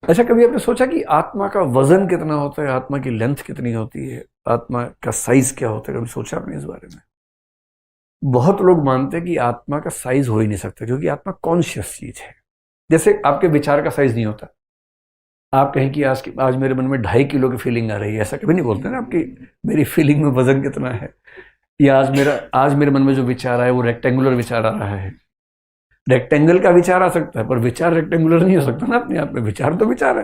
अच्छा, कभी आपने सोचा कि आत्मा का वजन कितना होता है, आत्मा की लेंथ कितनी होती है, आत्मा का साइज क्या होता है? कभी सोचा आपने इस बारे में? बहुत लोग मानते हैं कि आत्मा का साइज हो ही नहीं सकता, क्योंकि आत्मा कॉन्शियस चीज है। जैसे आपके विचार का साइज नहीं होता। आप कहें कि आज मेरे मन में 2.5 किलो की फीलिंग आ रही है, ऐसा कभी नहीं बोलते ना आपकी मेरी फीलिंग में वजन कितना है। या आज मेरे मन में जो विचार आया वो रेक्टेंगुलर विचार आ रहा है। रेक्टेंगल का विचार आ सकता है, पर विचार रेक्टेंगुलर नहीं हो सकता ना अपने आप में। विचार तो विचार है।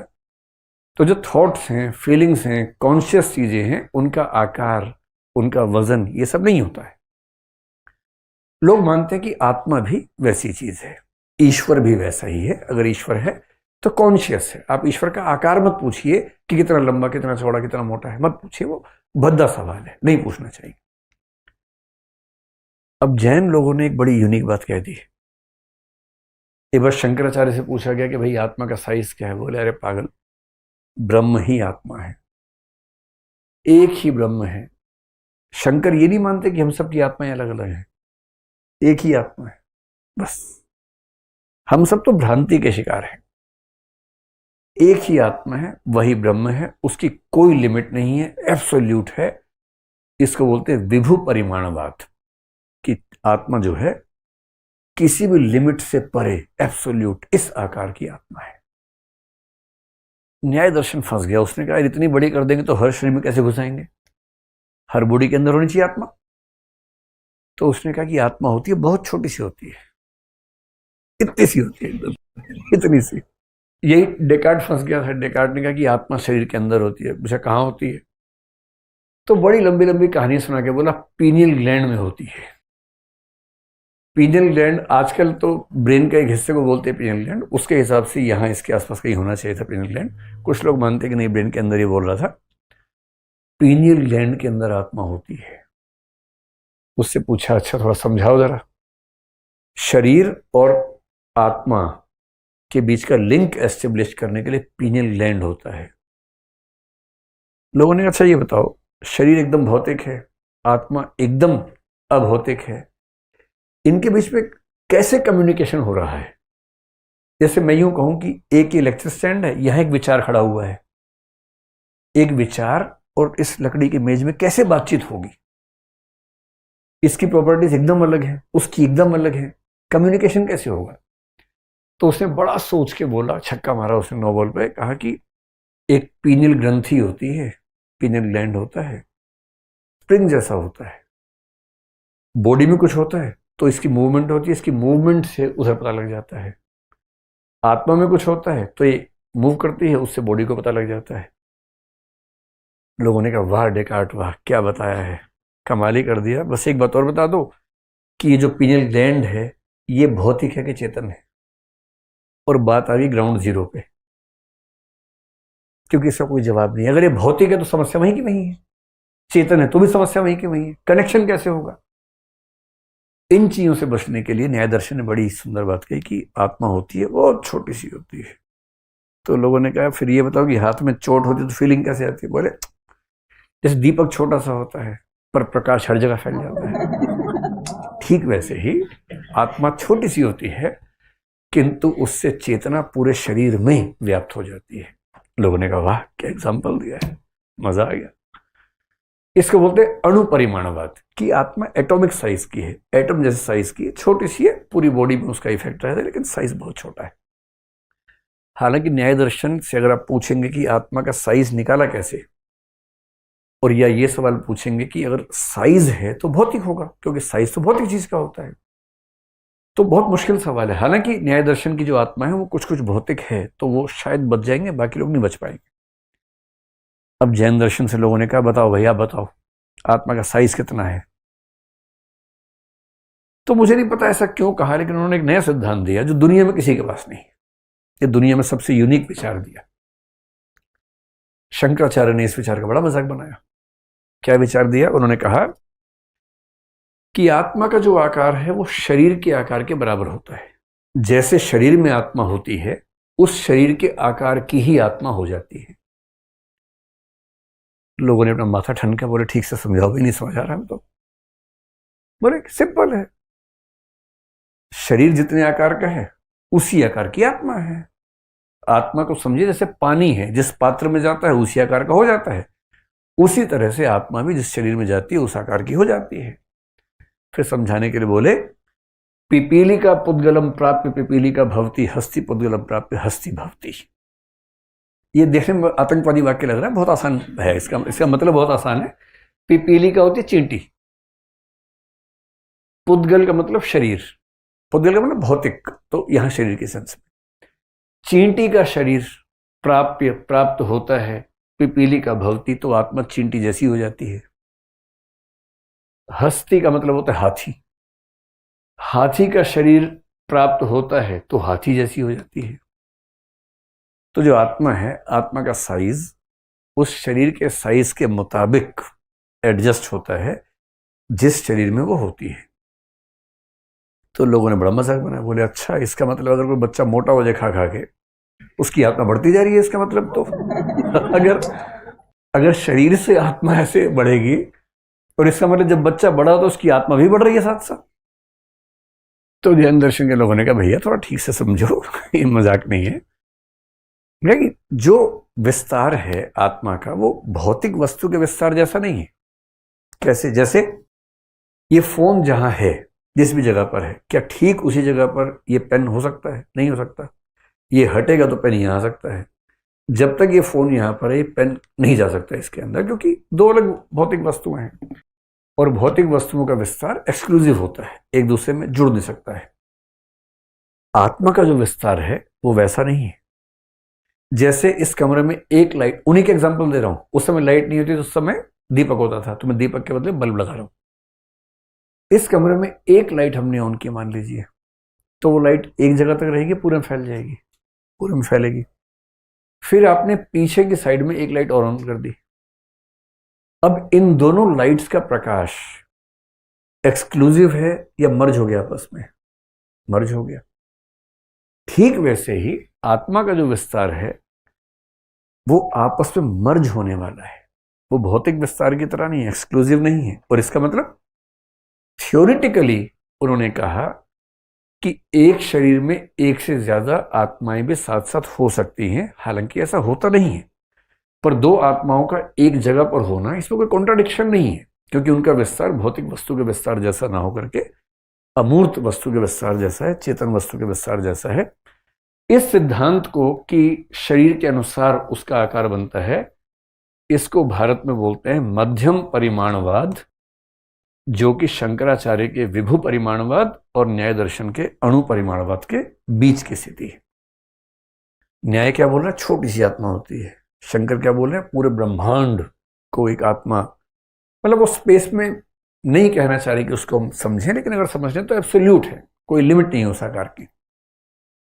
तो जो थॉट्स हैं, फीलिंग्स हैं, कॉन्शियस चीजें हैं, उनका आकार, उनका वजन, ये सब नहीं होता है। लोग मानते हैं कि आत्मा भी वैसी चीज है, ईश्वर भी वैसा ही है। अगर ईश्वर है तो कॉन्शियस है। आप ईश्वर का आकार मत पूछिए कि कितना लंबा, कितना चौड़ा, कितना मोटा है, मत पूछिए, वो भद्दा सवाल है, नहीं पूछना चाहिए। अब जैन लोगों ने एक बड़ी यूनिक बात कह दी। एक बार शंकराचार्य से पूछा गया कि भाई आत्मा का साइज क्या है? बोले अरे पागल, ब्रह्म ही आत्मा है, एक ही ब्रह्म है। शंकर ये नहीं मानते कि हम सबकी आत्माएं अलग अलग हैं, एक ही आत्मा है बस। हम सब तो भ्रांति के शिकार हैं। एक ही आत्मा है, वही ब्रह्म है, उसकी कोई लिमिट नहीं है, एब्सोल्यूट है। इसको बोलते हैं विभु परिमाणवाद, कि आत्मा जो है किसी भी लिमिट से परे, एब्सोल्यूट, इस आकार की आत्मा है। न्याय दर्शन फंस गया। उसने कहा इतनी बड़ी कर देंगे तो हर शरीर में कैसे घुसाएंगे? हर बॉडी के अंदर होनी चाहिए आत्मा। तो उसने कहा कि आत्मा होती है, बहुत छोटी सी होती है, इतनी सी होती है, एकदम इतनी सी। यही डेकार्ड फंस गया था। डेकार्ड ने कहा कि आत्मा शरीर के अंदर होती है। पूछा कहाँ होती है? तो बड़ी लंबी लंबी कहानी सुना के बोला पीनियल ग्लैंड में होती है। पीनियल ग्लैंड आजकल तो ब्रेन के एक हिस्से को बोलते हैं पीनियल ग्लैंड, उसके हिसाब से यहाँ इसके आसपास कहीं होना चाहिए था पीनियल ग्लैंड। कुछ लोग मानते हैं कि नहीं, ब्रेन के अंदर ही बोल रहा था। पीनियल ग्लैंड के अंदर आत्मा होती है। उससे पूछा अच्छा थोड़ा समझाओ जरा। शरीर और आत्मा के बीच का लिंक एस्टेब्लिश करने के लिए पीनियल ग्लैंड होता है। लोगों ने अच्छा ये बताओ, शरीर एकदम भौतिक है, आत्मा एकदम अभौतिक है, इनके बीच में कैसे कम्युनिकेशन हो रहा है? जैसे मैं यूं कहूं कि एक इलेक्ट्रिक स्टैंड है, यहां एक विचार खड़ा हुआ है। एक विचार और इस लकड़ी की मेज में कैसे बातचीत होगी? इसकी प्रॉपर्टीज एकदम अलग है, उसकी एकदम अलग है, कम्युनिकेशन कैसे होगा? तो उसने बड़ा सोच के बोला, छक्का मारा उसने 9 बॉल पे, कहा कि एक पीनियल ग्रंथि होती है, पीनियल ग्लैंड होता है, स्प्रिंग जैसा होता है। बॉडी में कुछ होता है तो इसकी मूवमेंट होती है, इसकी मूवमेंट से उधर पता लग जाता है। आत्मा में कुछ होता है तो ये मूव करती है, उससे बॉडी को पता लग जाता है। लोगों ने कहा वाह डेकार्ट, वाह क्या बताया है, कमाल ही कर दिया। बस एक बात और बता दो कि ये जो पीनियल ग्लैंड है, ये भौतिक है कि चेतन है? और बात आ गई ग्राउंड जीरो पे, क्योंकि इसका कोई जवाब नहीं है। अगर ये भौतिक है तो समस्या वहीं की वहीं है, चेतन है तो भी समस्या वहीं की वहीं है, कनेक्शन कैसे होगा? इन चीजों से बचने के लिए न्याय दर्शन ने बड़ी सुंदर बात कही कि आत्मा होती है, बहुत छोटी सी होती है। तो लोगों ने कहा फिर ये बताओ कि हाथ में चोट होती है तो फीलिंग कैसे आती है? बोले जैसे दीपक छोटा सा होता है पर प्रकाश हर जगह फैल जाता है, ठीक वैसे ही आत्मा छोटी सी होती है, किंतु उससे चेतना पूरे शरीर में व्याप्त हो जाती है। लोगों ने कहा वाह क्या एग्जाम्पल दिया है, मजा आ गया। इसको बोलते हैं अणुपरिमाणवाद, कि आत्मा एटॉमिक साइज की है, एटम जैसे साइज की है, छोटी सी है, पूरी बॉडी में उसका इफेक्ट रहता है, लेकिन साइज बहुत छोटा है। हालांकि न्याय दर्शन से अगर आप पूछेंगे कि आत्मा का साइज निकाला कैसे, और या ये सवाल पूछेंगे कि अगर साइज है तो भौतिक होगा, क्योंकि साइज तो भौतिक चीज का होता है, तो बहुत मुश्किल सवाल है। हालांकि न्याय दर्शन की जो आत्मा है वो कुछ कुछ भौतिक है, तो वो शायद बच जाएंगे, बाकी लोग नहीं बच पाएंगे। अब जैन दर्शन से लोगों ने कहा बताओ भैया बताओ, आत्मा का साइज कितना है? तो मुझे नहीं पता ऐसा क्यों कहा, लेकिन उन्होंने एक नया सिद्धांत दिया जो दुनिया में किसी के पास नहीं। ये दुनिया में सबसे यूनिक विचार दिया। शंकराचार्य ने इस विचार का बड़ा मजाक बनाया। क्या विचार दिया? उन्होंने कहा कि आत्मा का जो आकार है वो शरीर के आकार के बराबर होता है। जैसे शरीर में आत्मा होती है, उस शरीर के आकार की ही आत्मा हो जाती है। लोगों ने अपना माथा ठनका, बोले ठीक से समझाओ, भी नहीं समझ आ रहा हम तो। बोले सिंपल है, शरीर जितने आकार का है उसी आकार की आत्मा है। आत्मा को समझिए जैसे पानी है, जिस पात्र में जाता है उसी आकार का हो जाता है, उसी तरह से आत्मा भी जिस शरीर में जाती है उस आकार की हो जाती है। फिर समझाने के लिए बोले, पिपीली का पुद्गलम प्राप्य पिपीली का भवती, हस्ती पुद्गलम प्राप्य हस्ती भवती। ये देखने में आतंकवादी वाक्य लग रहा है, बहुत आसान है, इसका मतलब बहुत आसान है। पिपीली का होती है चींटी, पुद्गल का मतलब शरीर, पुद्गल का मतलब भौतिक, तो यहां शरीर के सेंस में। चींटी का शरीर प्राप्त होता है, पिपीली का भवती, तो आत्मा चींटी जैसी हो जाती है। हस्ती का मतलब होता है हाथी, हाथी का शरीर प्राप्त होता है तो हाथी जैसी हो जाती है। तो जो आत्मा है, आत्मा का साइज उस शरीर के साइज के मुताबिक एडजस्ट होता है जिस शरीर में वो होती है। तो लोगों ने बड़ा मजाक बनाया, बोले अच्छा इसका मतलब अगर कोई बच्चा मोटा हो जाए खा खा के, उसकी आत्मा बढ़ती जा रही है, इसका मतलब तो अगर शरीर से आत्मा ऐसे बढ़ेगी, और इसका मतलब जब बच्चा बड़ा तो उसकी आत्मा भी बढ़ रही है साथ साथ। तो जैन दर्शन के लोगों ने कहा भैया थोड़ा ठीक से समझो, ये मजाक नहीं है। लेकिन जो विस्तार है आत्मा का वो भौतिक वस्तु के विस्तार जैसा नहीं है। कैसे? जैसे ये फोन जहां है, जिस भी जगह पर है, क्या ठीक उसी जगह पर ये पेन हो सकता है? नहीं हो सकता। ये हटेगा तो पेन यहां आ सकता है। जब तक ये फोन यहां पर है, ये पेन नहीं जा सकता इसके अंदर, क्योंकि दो अलग भौतिक वस्तुएं हैं। और भौतिक वस्तुओं का विस्तार एक्सक्लूसिव होता है, एक दूसरे में जुड़ नहीं सकता है। आत्मा का जो विस्तार है वो वैसा नहीं है। जैसे इस कमरे में एक लाइट, उन्हीं के एग्जांपल दे रहा हूं, उस समय लाइट नहीं होती तो उस समय दीपक होता था, तो मैं दीपक के बदले बल्ब लगा रहा हूं। इस कमरे में एक लाइट हमने ऑन की मान लीजिए, तो वो लाइट एक जगह तक रहेगी, पूरे में फैल जाएगी, पूरे में फैलेगी। फिर आपने पीछे की साइड में एक लाइट और ऑन कर दी। अब इन दोनों लाइट्स का प्रकाश एक्सक्लूसिव है या मर्ज हो गया आपस में? मर्ज हो गया। ठीक वैसे ही आत्मा का जो विस्तार है वो आपस में मर्ज होने वाला है। वो भौतिक विस्तार की तरह नहीं है, एक्सक्लूसिव नहीं है। और इसका मतलब थ्योरेटिकली उन्होंने कहा कि एक शरीर में एक से ज्यादा आत्माएं भी साथ साथ हो सकती हैं। हालांकि ऐसा होता नहीं है, पर दो आत्माओं का एक जगह पर होना, इसमें कोई कॉन्ट्राडिक्शन नहीं है, क्योंकि उनका विस्तार भौतिक वस्तु के विस्तार जैसा ना होकर के अमूर्त वस्तु के विस्तार जैसा है, चेतन वस्तु के विस्तार जैसा है। इस सिद्धांत को कि शरीर के अनुसार उसका आकार बनता है, इसको भारत में बोलते हैं मध्यम परिमाणवाद, जो कि शंकराचार्य के विभु परिमाणवाद और न्याय दर्शन के अणु परिमाणवाद के बीच की स्थिति है। न्याय क्या बोल रहा है? छोटी सी आत्मा होती है। शंकर क्या बोल रहे हैं? पूरे ब्रह्मांड को एक आत्मा, मतलब वो स्पेस में नहीं कहना चाह रही कि उसको हम समझें, लेकिन अगर समझें तो एब्सोल्यूट है, कोई लिमिट नहीं है उस आकार की।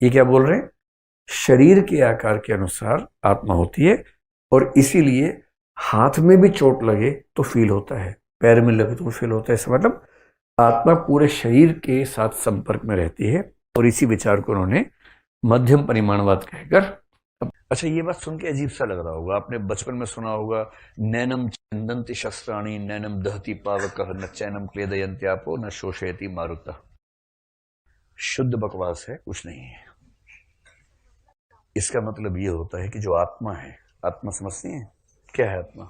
ये क्या बोल रहे हैं? शरीर के आकार के अनुसार आत्मा होती है, और इसीलिए हाथ में भी चोट लगे तो फील होता है, पैर में लगे तो फील होता है। इसका मतलब आत्मा पूरे शरीर के साथ संपर्क में रहती है, और इसी विचार को उन्होंने मध्यम परिमाणवाद कहकर। अच्छा, ये बात सुन के अजीब सा लग रहा होगा, आपने बचपन में सुना होगा, नैनम चंदंति शस्त्राणि नैनम दहति पावकः न चैनम क्लेदयन्त्यापो न शोषयति मारुतः। शुद्ध बकवास है, कुछ नहीं है। इसका मतलब ये होता है कि जो आत्मा है, आत्मा समझती है क्या है आत्मा?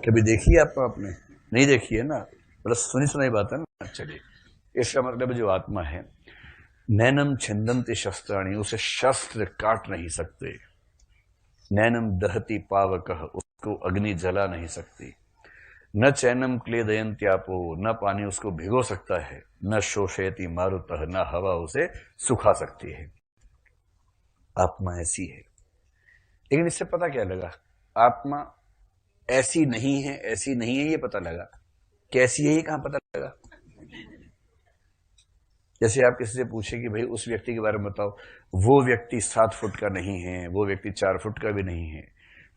कभी देखी है आत्मा आपने? नहीं देखी है ना, मतलब सुनी सुनाई बात है ना। चलिए, इसका मतलब जो आत्मा है, नैनम छिंदन्ति शस्त्राणि, उसे शस्त्र काट नहीं सकते। नैनम दहति पावकः, उसको अग्नि जला नहीं सकती। न चैनम क्लेदयन्त्यापो, न पानी उसको भिगो सकता है। न शोषयति मारुतः, न हवा उसे सुखा सकती है। आत्मा ऐसी है। लेकिन इससे पता क्या लगा? आत्मा ऐसी नहीं है, ऐसी नहीं है ये पता लगा। कैसी है ये कहां पता लगा? जैसे आप किसी से पूछे कि भाई उस व्यक्ति के बारे में बताओ, वो व्यक्ति 7 फुट का नहीं है, वो व्यक्ति 4 फुट का भी नहीं है,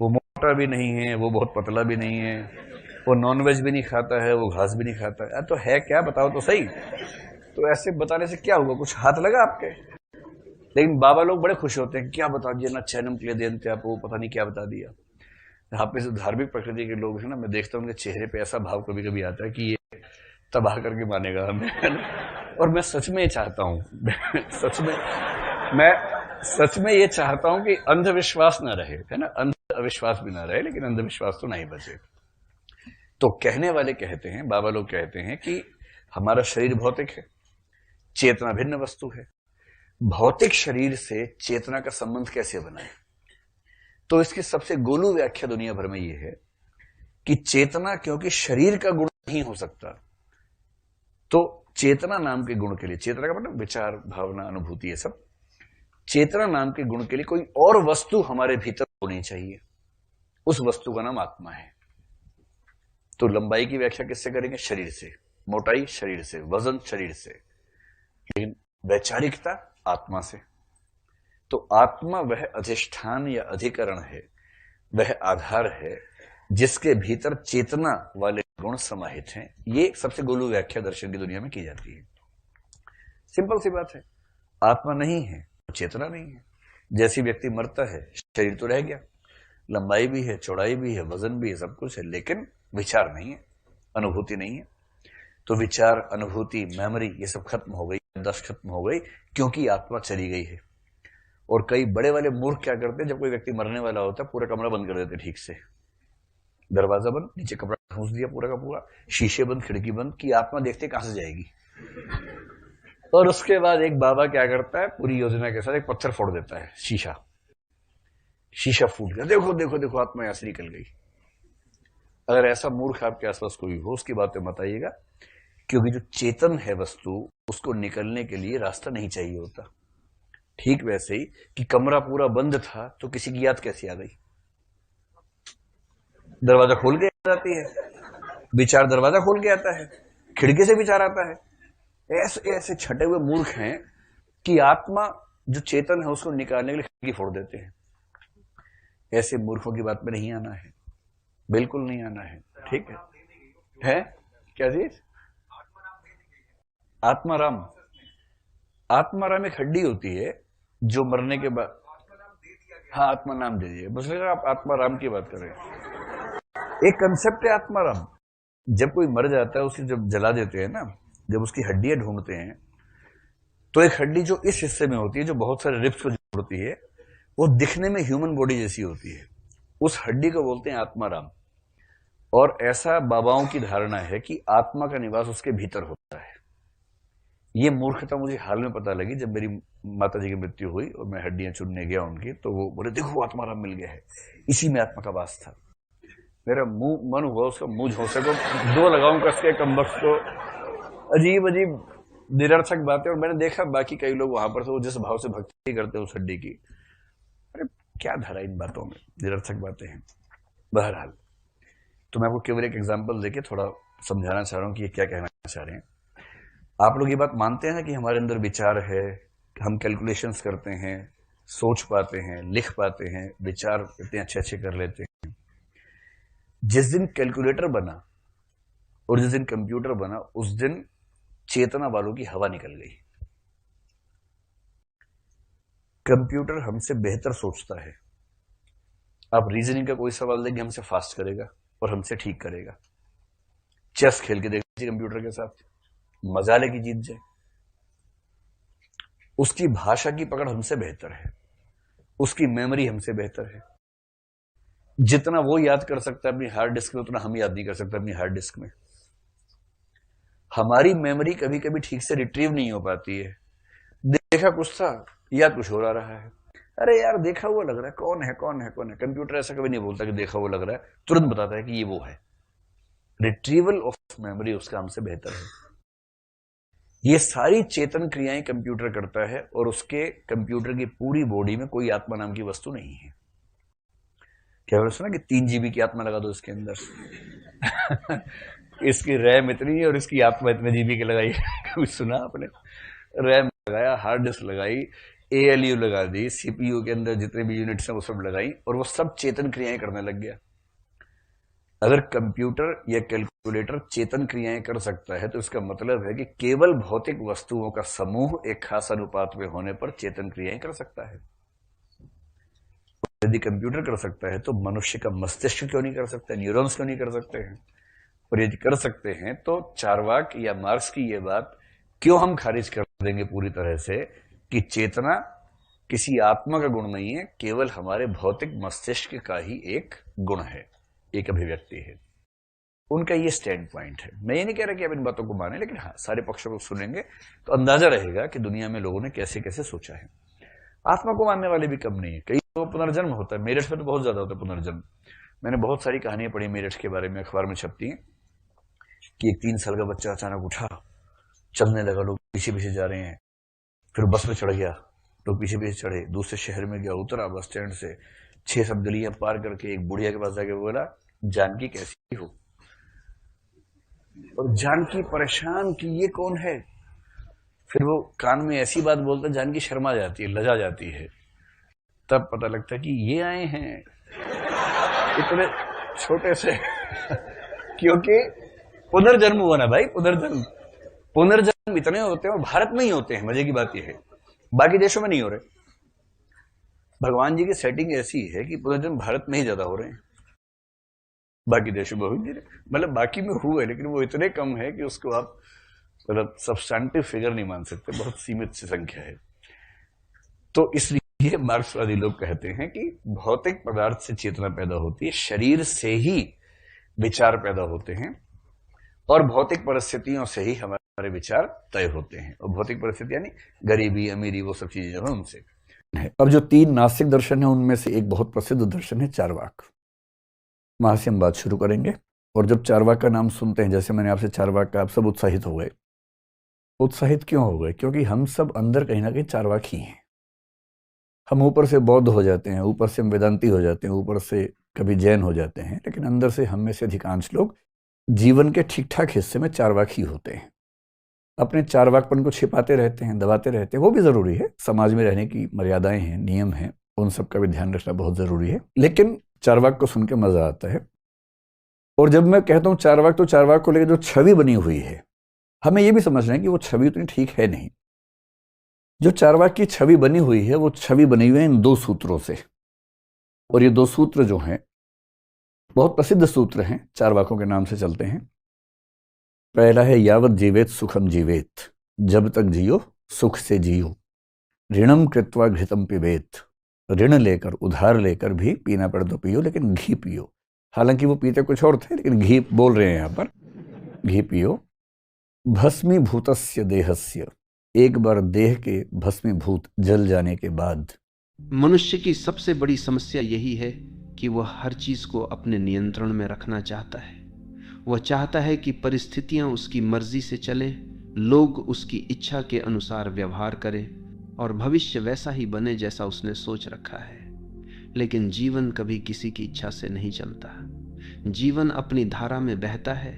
वो मोटा भी नहीं है, वो बहुत पतला भी नहीं है, वो नॉनवेज भी नहीं खाता है, वो घास भी नहीं खाता है। तो है क्या, बताओ तो सही। तो ऐसे बताने से क्या होगा? कुछ हाथ लगा आपके? लेकिन बाबा लोग बड़े खुश होते हैं, क्या बता दिया ना, चैनम क्लेदयन्त्यापो, आपको पता नहीं क्या बता दिया। यहाँ पे जो धार्मिक प्रकृति के लोग हैं ना, मैं देखता हूँ उनके चेहरे पे ऐसा भाव कभी कभी आता है कि ये तबाह करके मानेगा हमें। और मैं सच में चाहता हूँ, सच में मैं सच में ये चाहता हूं कि अंधविश्वास ना रहे, है ना, अंधविश्वास भी ना रहे, लेकिन अंधविश्वास तो नहीं बचे। तो कहने वाले कहते हैं, बाबा लोग कहते हैं कि हमारा शरीर भौतिक है, चेतना भिन्न वस्तु है। भौतिक शरीर से चेतना का संबंध कैसे बनाए? तो इसकी सबसे गोलू व्याख्या दुनिया भर में यह है कि चेतना क्योंकि शरीर का गुण नहीं हो सकता, तो चेतना नाम के गुण के लिए, चेतना का मतलब विचार, भावना, अनुभूति, ये सब, चेतना नाम के गुण के लिए कोई और वस्तु हमारे भीतर होनी चाहिए। उस वस्तु का नाम आत्मा है। तो लंबाई की व्याख्या किससे करेंगे? शरीर से। मोटाई शरीर से, वजन शरीर से, लेकिन वैचारिकता आत्मा से। तो आत्मा वह अधिष्ठान या अधिकरण है, वह आधार है जिसके भीतर चेतना वाले गुण समाहित हैं। ये सबसे गोलू व्याख्या दर्शन की दुनिया में की जाती है। सिंपल सी बात है, आत्मा नहीं है तो चेतना नहीं है। जैसे व्यक्ति मरता है, शरीर तो रह गया, लंबाई भी है, चौड़ाई भी है, वजन भी है, सब कुछ है, लेकिन विचार नहीं है, अनुभूति नहीं है। तो विचार, अनुभूति, मेमोरी, ये सब खत्म हो गई, दस खत्म हो गई, क्योंकि आत्मा चली गई है। और कई बड़े वाले मूर्ख क्या करते हैं, जब कोई व्यक्ति मरने वाला होता है, पूरा कमरा बंद कर देते ठीक से, दरवाजा बंद, नीचे कपड़ा ठूंस दिया पूरा का पूरा, शीशे बंद, खिड़की बंद, कि आत्मा देखते कहां से जाएगी। और उसके बाद एक बाबा क्या करता है, पूरी योजना के साथ एक पत्थर फोड़ देता है, शीशा फूट गया, देखो देखो देखो आत्मा यहां से निकल गई। अगर ऐसा मूर्ख आपके आसपास कोई हो, उसकी बातें मत आइएगा, क्योंकि जो चेतन है वस्तु, उसको निकलने के लिए रास्ता नहीं चाहिए होता। ठीक वैसे ही कि कमरा पूरा बंद था तो किसी की याद कैसे आ गई? दरवाजा खोल के आती है, विचार दरवाजा खोल के आता है, खिड़की से विचार आता है। ऐसे ऐसे छटे हुए मूर्ख हैं कि आत्मा जो चेतन है उसको निकालने के लिए खिड़की फोड़ देते हैं। ऐसे मूर्खों की बात में नहीं आना है, बिल्कुल नहीं आना है। ठीक है क्या चीज? आत्माराम। आत्माराम एक हड्डी होती है जो मरने के बाद, हाँ आत्मा नाम दे दिए, बस लगा आप आत्माराम की बात कर रहे हैं। एक कंसेप्ट है आत्माराम। जब कोई मर जाता है, उसे जब जला देते हैं ना, जब उसकी हड्डियां ढूंढते हैं, तो एक हड्डी जो इस हिस्से में होती है, जो बहुत सारे रिब्स को जोड़ती है, वो दिखने में ह्यूमन बॉडी जैसी होती है, उस हड्डी को बोलते हैं आत्माराम। और ऐसा बाबाओं की धारणा है कि आत्मा का निवास उसके भीतर होता है। ये मूर्खता मुझे हाल में पता लगी, जब मेरी माता जी की मृत्यु हुई और मैं हड्डियां चुनने गया उनकी, तो वो बोले देखो आत्माराम मिल गया है, इसी में आत्मा का वास था। मेरा मुंह मन हुआ उसका मुंह झोंसे को दो लगाऊं कस के, कमबख्त को। अजीब अजीब निरर्थक बातें। और मैंने देखा बाकी कई लोग वहां पर थे, वो जिस भाव से भक्ति करते हैं उस हड्डी की, अरे क्या धरा इन बातों में, निरर्थक बातें हैं। बहरहाल, तो मैं आपको केवल एक एग्जाम्पल देके थोड़ा समझाना चाह रहा हूं कि ये क्या कहना चाह रहे हैं। आप लोग ये बात मानते हैं कि हमारे अंदर विचार है, हम कैलकुलेशंस करते हैं, सोच पाते हैं, लिख पाते हैं, विचार इतने अच्छे अच्छे कर लेते हैं। जिस दिन कैलकुलेटर बना और जिस दिन कंप्यूटर बना, उस दिन चेतना वालों की हवा निकल गई। कंप्यूटर हमसे बेहतर सोचता है। आप रीजनिंग का कोई सवाल देंगे, हमसे फास्ट करेगा और हमसे ठीक करेगा। चेस खेल के देखिए कंप्यूटर के साथ, मजा लेके जीत जाए। उसकी भाषा की पकड़ हमसे बेहतर है, उसकी मेमोरी हमसे बेहतर है। जितना वो याद कर सकता है अपनी हार्ड डिस्क में, उतना हम याद नहीं कर सकते अपनी हार्ड डिस्क में। हमारी मेमोरी कभी कभी ठीक से रिट्रीव नहीं हो पाती है। देखा कुछ था, याद कुछ हो रहा है, अरे यार देखा हुआ लग रहा है, कौन है कौन है कौन है। कंप्यूटर ऐसा कभी नहीं बोलता कि देखा हुआ लग रहा है, तुरंत बताता है कि ये वो है। रिट्रीवल ऑफ मेमोरी उसका हमसे बेहतर है। ये सारी चेतन क्रियाएं कंप्यूटर करता है, और उसके कंप्यूटर की पूरी बॉडी में कोई आत्मा नाम की वस्तु नहीं है। क्या सुना कि 3 GB की आत्मा लगा दो इसके अंदर। इसकी रैम इतनी है और इसकी आत्मा इतने GB की लगाई। कुछ सुना आपने? रैम लगाया, हार्ड डिस्क लगाई, ALU लगा दी, CPU के अंदर जितने भी यूनिट्स हैं वो सब लगाई, और वो सब चेतन क्रियाएं करने लग गया। अगर कंप्यूटर या कैलकुलेटर चेतन क्रियाएं कर सकता है, तो इसका मतलब है कि केवल भौतिक वस्तुओं का समूह एक खास अनुपात में होने पर चेतन क्रियाएं कर सकता है। यदि कंप्यूटर कर सकता है, तो मनुष्य का मस्तिष्क क्यों नहीं कर सकता, न्यूरॉन्स क्यों नहीं कर सकते हैं? और यदि कर सकते हैं, तो चार्वाक या मार्क्स की यह बात क्यों हम खारिज कर देंगे पूरी तरह से कि चेतना किसी आत्मा का गुण नहीं है, केवल हमारे भौतिक मस्तिष्क का ही एक गुण है, एक अभिव्यक्ति है। उनका ये स्टैंड पॉइंट है। मैं ये नहीं कह रहा कि आप इन बातों को माने, लेकिन हाँ, सारे पक्षों को सुनेंगे तो अंदाजा रहेगा कि दुनिया में लोगों ने कैसे कैसे सोचा है। आत्मा को मानने वाले भी कम नहीं है। कई तो पुनर्जन्म होता है, मेरठ में तो बहुत ज्यादा होता है पुनर्जन्म। मैंने बहुत सारी कहानियां पढ़ी मेरठ के बारे में, अखबार में छपती हैं कि एक 3 साल का बच्चा अचानक उठा, चलने लगा, लोग पीछे पीछे जा रहे हैं, फिर बस में चढ़ गया, लोग पीछे पीछे चढ़े, दूसरे शहर में गया, उतरा बस स्टैंड से, 6-7 गलियां पार करके एक बुढ़िया के पास जाके बोला, जानकी कैसी हो? और जानकी परेशान कि ये कौन है। फिर वो कान में ऐसी बात बोलता, जानकी शर्मा जाती है, लजा जाती है। तब पता लगता है कि ये आए हैं इतने छोटे से क्योंकि पुनर्जन्म हुआ ना भाई, पुनर्जन्म इतने होते हैं और भारत में ही होते हैं। मजे की बात यह है, बाकी देशों में नहीं हो रहे। भगवान जी की सेटिंग ऐसी है कि पुनर्जन्म भारत में ही ज्यादा हो रहे हैं, बाकी देशों में हो नहीं रहे। मतलब बाकी में हुए, लेकिन वो इतने कम है कि उसको आप मतलब सब्सटैंटिव फिगर नहीं मान सकते, बहुत सीमित सी संख्या है। तो इसलिए मार्क्सवादी लोग कहते हैं कि भौतिक पदार्थ से चेतना पैदा होती है, शरीर से ही विचार पैदा होते हैं, और भौतिक परिस्थितियों से ही हमारे विचार तय होते हैं। और भौतिक परिस्थिति यानी गरीबी, अमीरी, वो सब चीजें जो है उनसे। अब जो 3 नास्तिक दर्शन है उनमें से एक बहुत प्रसिद्ध दर्शन है चार्वाक। वहां से हम बात शुरू करेंगे। और जब चार्वाक का नाम सुनते हैं, जैसे मैंने आपसे चार्वाक का, आप सब उत्साहित हो गए। उत्साहित क्यों हो गए? क्योंकि हम सब अंदर कहीं ना कहीं चार्वाक ही हैं। हम ऊपर से बौद्ध हो जाते हैं, ऊपर से हम वेदांती हो जाते हैं, ऊपर से कभी जैन हो जाते हैं, लेकिन अंदर से हम में से अधिकांश लोग जीवन के ठीक ठाक हिस्से में चार्वाक ही होते हैं। अपने चार्वाकपन को छिपाते रहते हैं, दबाते रहते हैं। वो भी जरूरी है, समाज में रहने की मर्यादाएं हैं, नियम हैं, उन सब का भी ध्यान रखना बहुत जरूरी है। लेकिन चार्वाक को सुन के मजा आता है। और जब मैं कहता हूं चार्वाक, तो चार्वाक को लेकर जो छवि बनी हुई है, हमें यह भी समझना है कि वो छवि उतनी ठीक है नहीं। जो चार्वाक की छवि बनी हुई है, वो छवि बनी हुई है इन 2 सूत्रों से। और ये 2 सूत्र जो हैं बहुत प्रसिद्ध सूत्र हैं, चार्वाकों के नाम से चलते हैं। पहला है यावत जीवेत सुखम जीवेत, जब तक जियो सुख से जियो, ऋणम कृत्वा घृतम पिबेत, ऋण लेकर, उधार लेकर भी पीना पड़े तो पियो, लेकिन घी पियो। हालांकि वो पीते कुछ और थे, लेकिन घी बोल रहे हैं यहां पर, घी पियो। भस्मीभूतस्य देहस्य, एक बार देह के भस्मीभूत जल जाने के बाद। मनुष्य की सबसे बड़ी समस्या यही है कि वह हर चीज को अपने नियंत्रण में रखना चाहता है। वह चाहता है कि परिस्थितियां उसकी मर्जी से चले, लोग उसकी इच्छा के अनुसार व्यवहार करें और भविष्य वैसा ही बने जैसा उसने सोच रखा है। लेकिन जीवन कभी किसी की इच्छा से नहीं चलता। जीवन अपनी धारा में बहता है,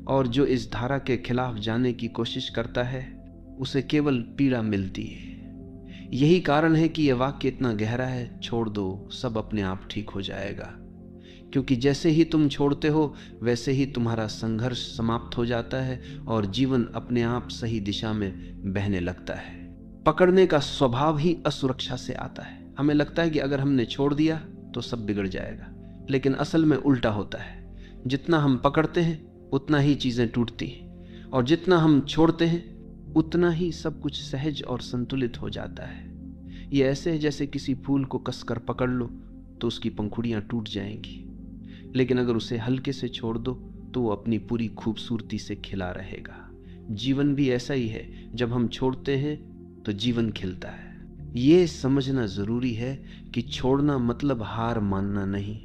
और जो इस धारा के खिलाफ जाने की कोशिश करता है उसे केवल पीड़ा मिलती है। यही कारण है कि यह वाक्य इतना गहरा है, छोड़ दो, सब अपने आप ठीक हो जाएगा। क्योंकि जैसे ही तुम छोड़ते हो, वैसे ही तुम्हारा संघर्ष समाप्त हो जाता है और जीवन अपने आप सही दिशा में बहने लगता है। पकड़ने का स्वभाव ही असुरक्षा से आता है। हमें लगता है कि अगर हमने छोड़ दिया तो सब बिगड़ जाएगा, लेकिन असल में उल्टा होता है। जितना हम पकड़ते हैं उतना ही चीजें टूटती हैं, और जितना हम छोड़ते हैं उतना ही सब कुछ सहज और संतुलित हो जाता है। ये ऐसे है जैसे किसी फूल को कसकर पकड़ लो तो उसकी पंखुड़ियां टूट जाएंगी, लेकिन अगर उसे हल्के से छोड़ दो तो वो अपनी पूरी खूबसूरती से खिला रहेगा। जीवन भी ऐसा ही है, जब हम छोड़ते हैं तो जीवन खिलता है। ये समझना जरूरी है कि छोड़ना मतलब हार मानना नहीं।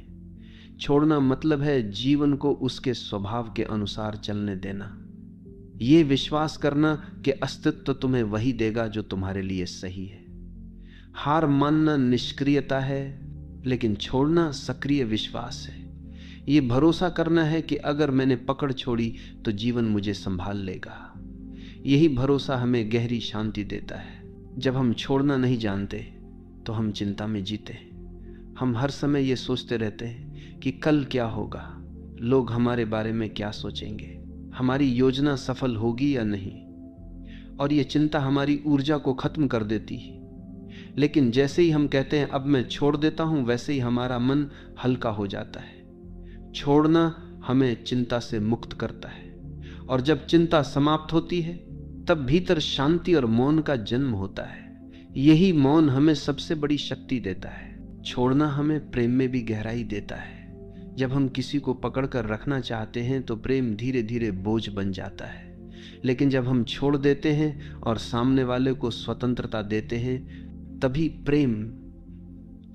छोड़ना मतलब है जीवन को उसके स्वभाव के अनुसार चलने देना। ये विश्वास करना कि अस्तित्व तुम्हें वही देगा जो तुम्हारे लिए सही है। हार मानना निष्क्रियता है, लेकिन छोड़ना सक्रिय विश्वास है। ये भरोसा करना है कि अगर मैंने पकड़ छोड़ी तो जीवन मुझे संभाल लेगा। यही भरोसा हमें गहरी शांति देता है। जब हम छोड़ना नहीं जानते तो हम चिंता में जीते हैं। हम हर समय ये सोचते रहते हैं कि कल क्या होगा, लोग हमारे बारे में क्या सोचेंगे, हमारी योजना सफल होगी या नहीं, और ये चिंता हमारी ऊर्जा को खत्म कर देती है। लेकिन जैसे ही हम कहते हैं अब मैं छोड़ देता हूं, वैसे ही हमारा मन हल्का हो जाता है। छोड़ना हमें चिंता से मुक्त करता है, और जब चिंता समाप्त होती है तब भीतर शांति और मौन का जन्म होता है। यही मौन हमें सबसे बड़ी शक्ति देता है। छोड़ना हमें प्रेम में भी गहराई देता है। जब हम किसी को पकड़ कर रखना चाहते हैं तो प्रेम धीरे धीरे बोझ बन जाता है, लेकिन जब हम छोड़ देते हैं और सामने वाले को स्वतंत्रता देते हैं, तभी प्रेम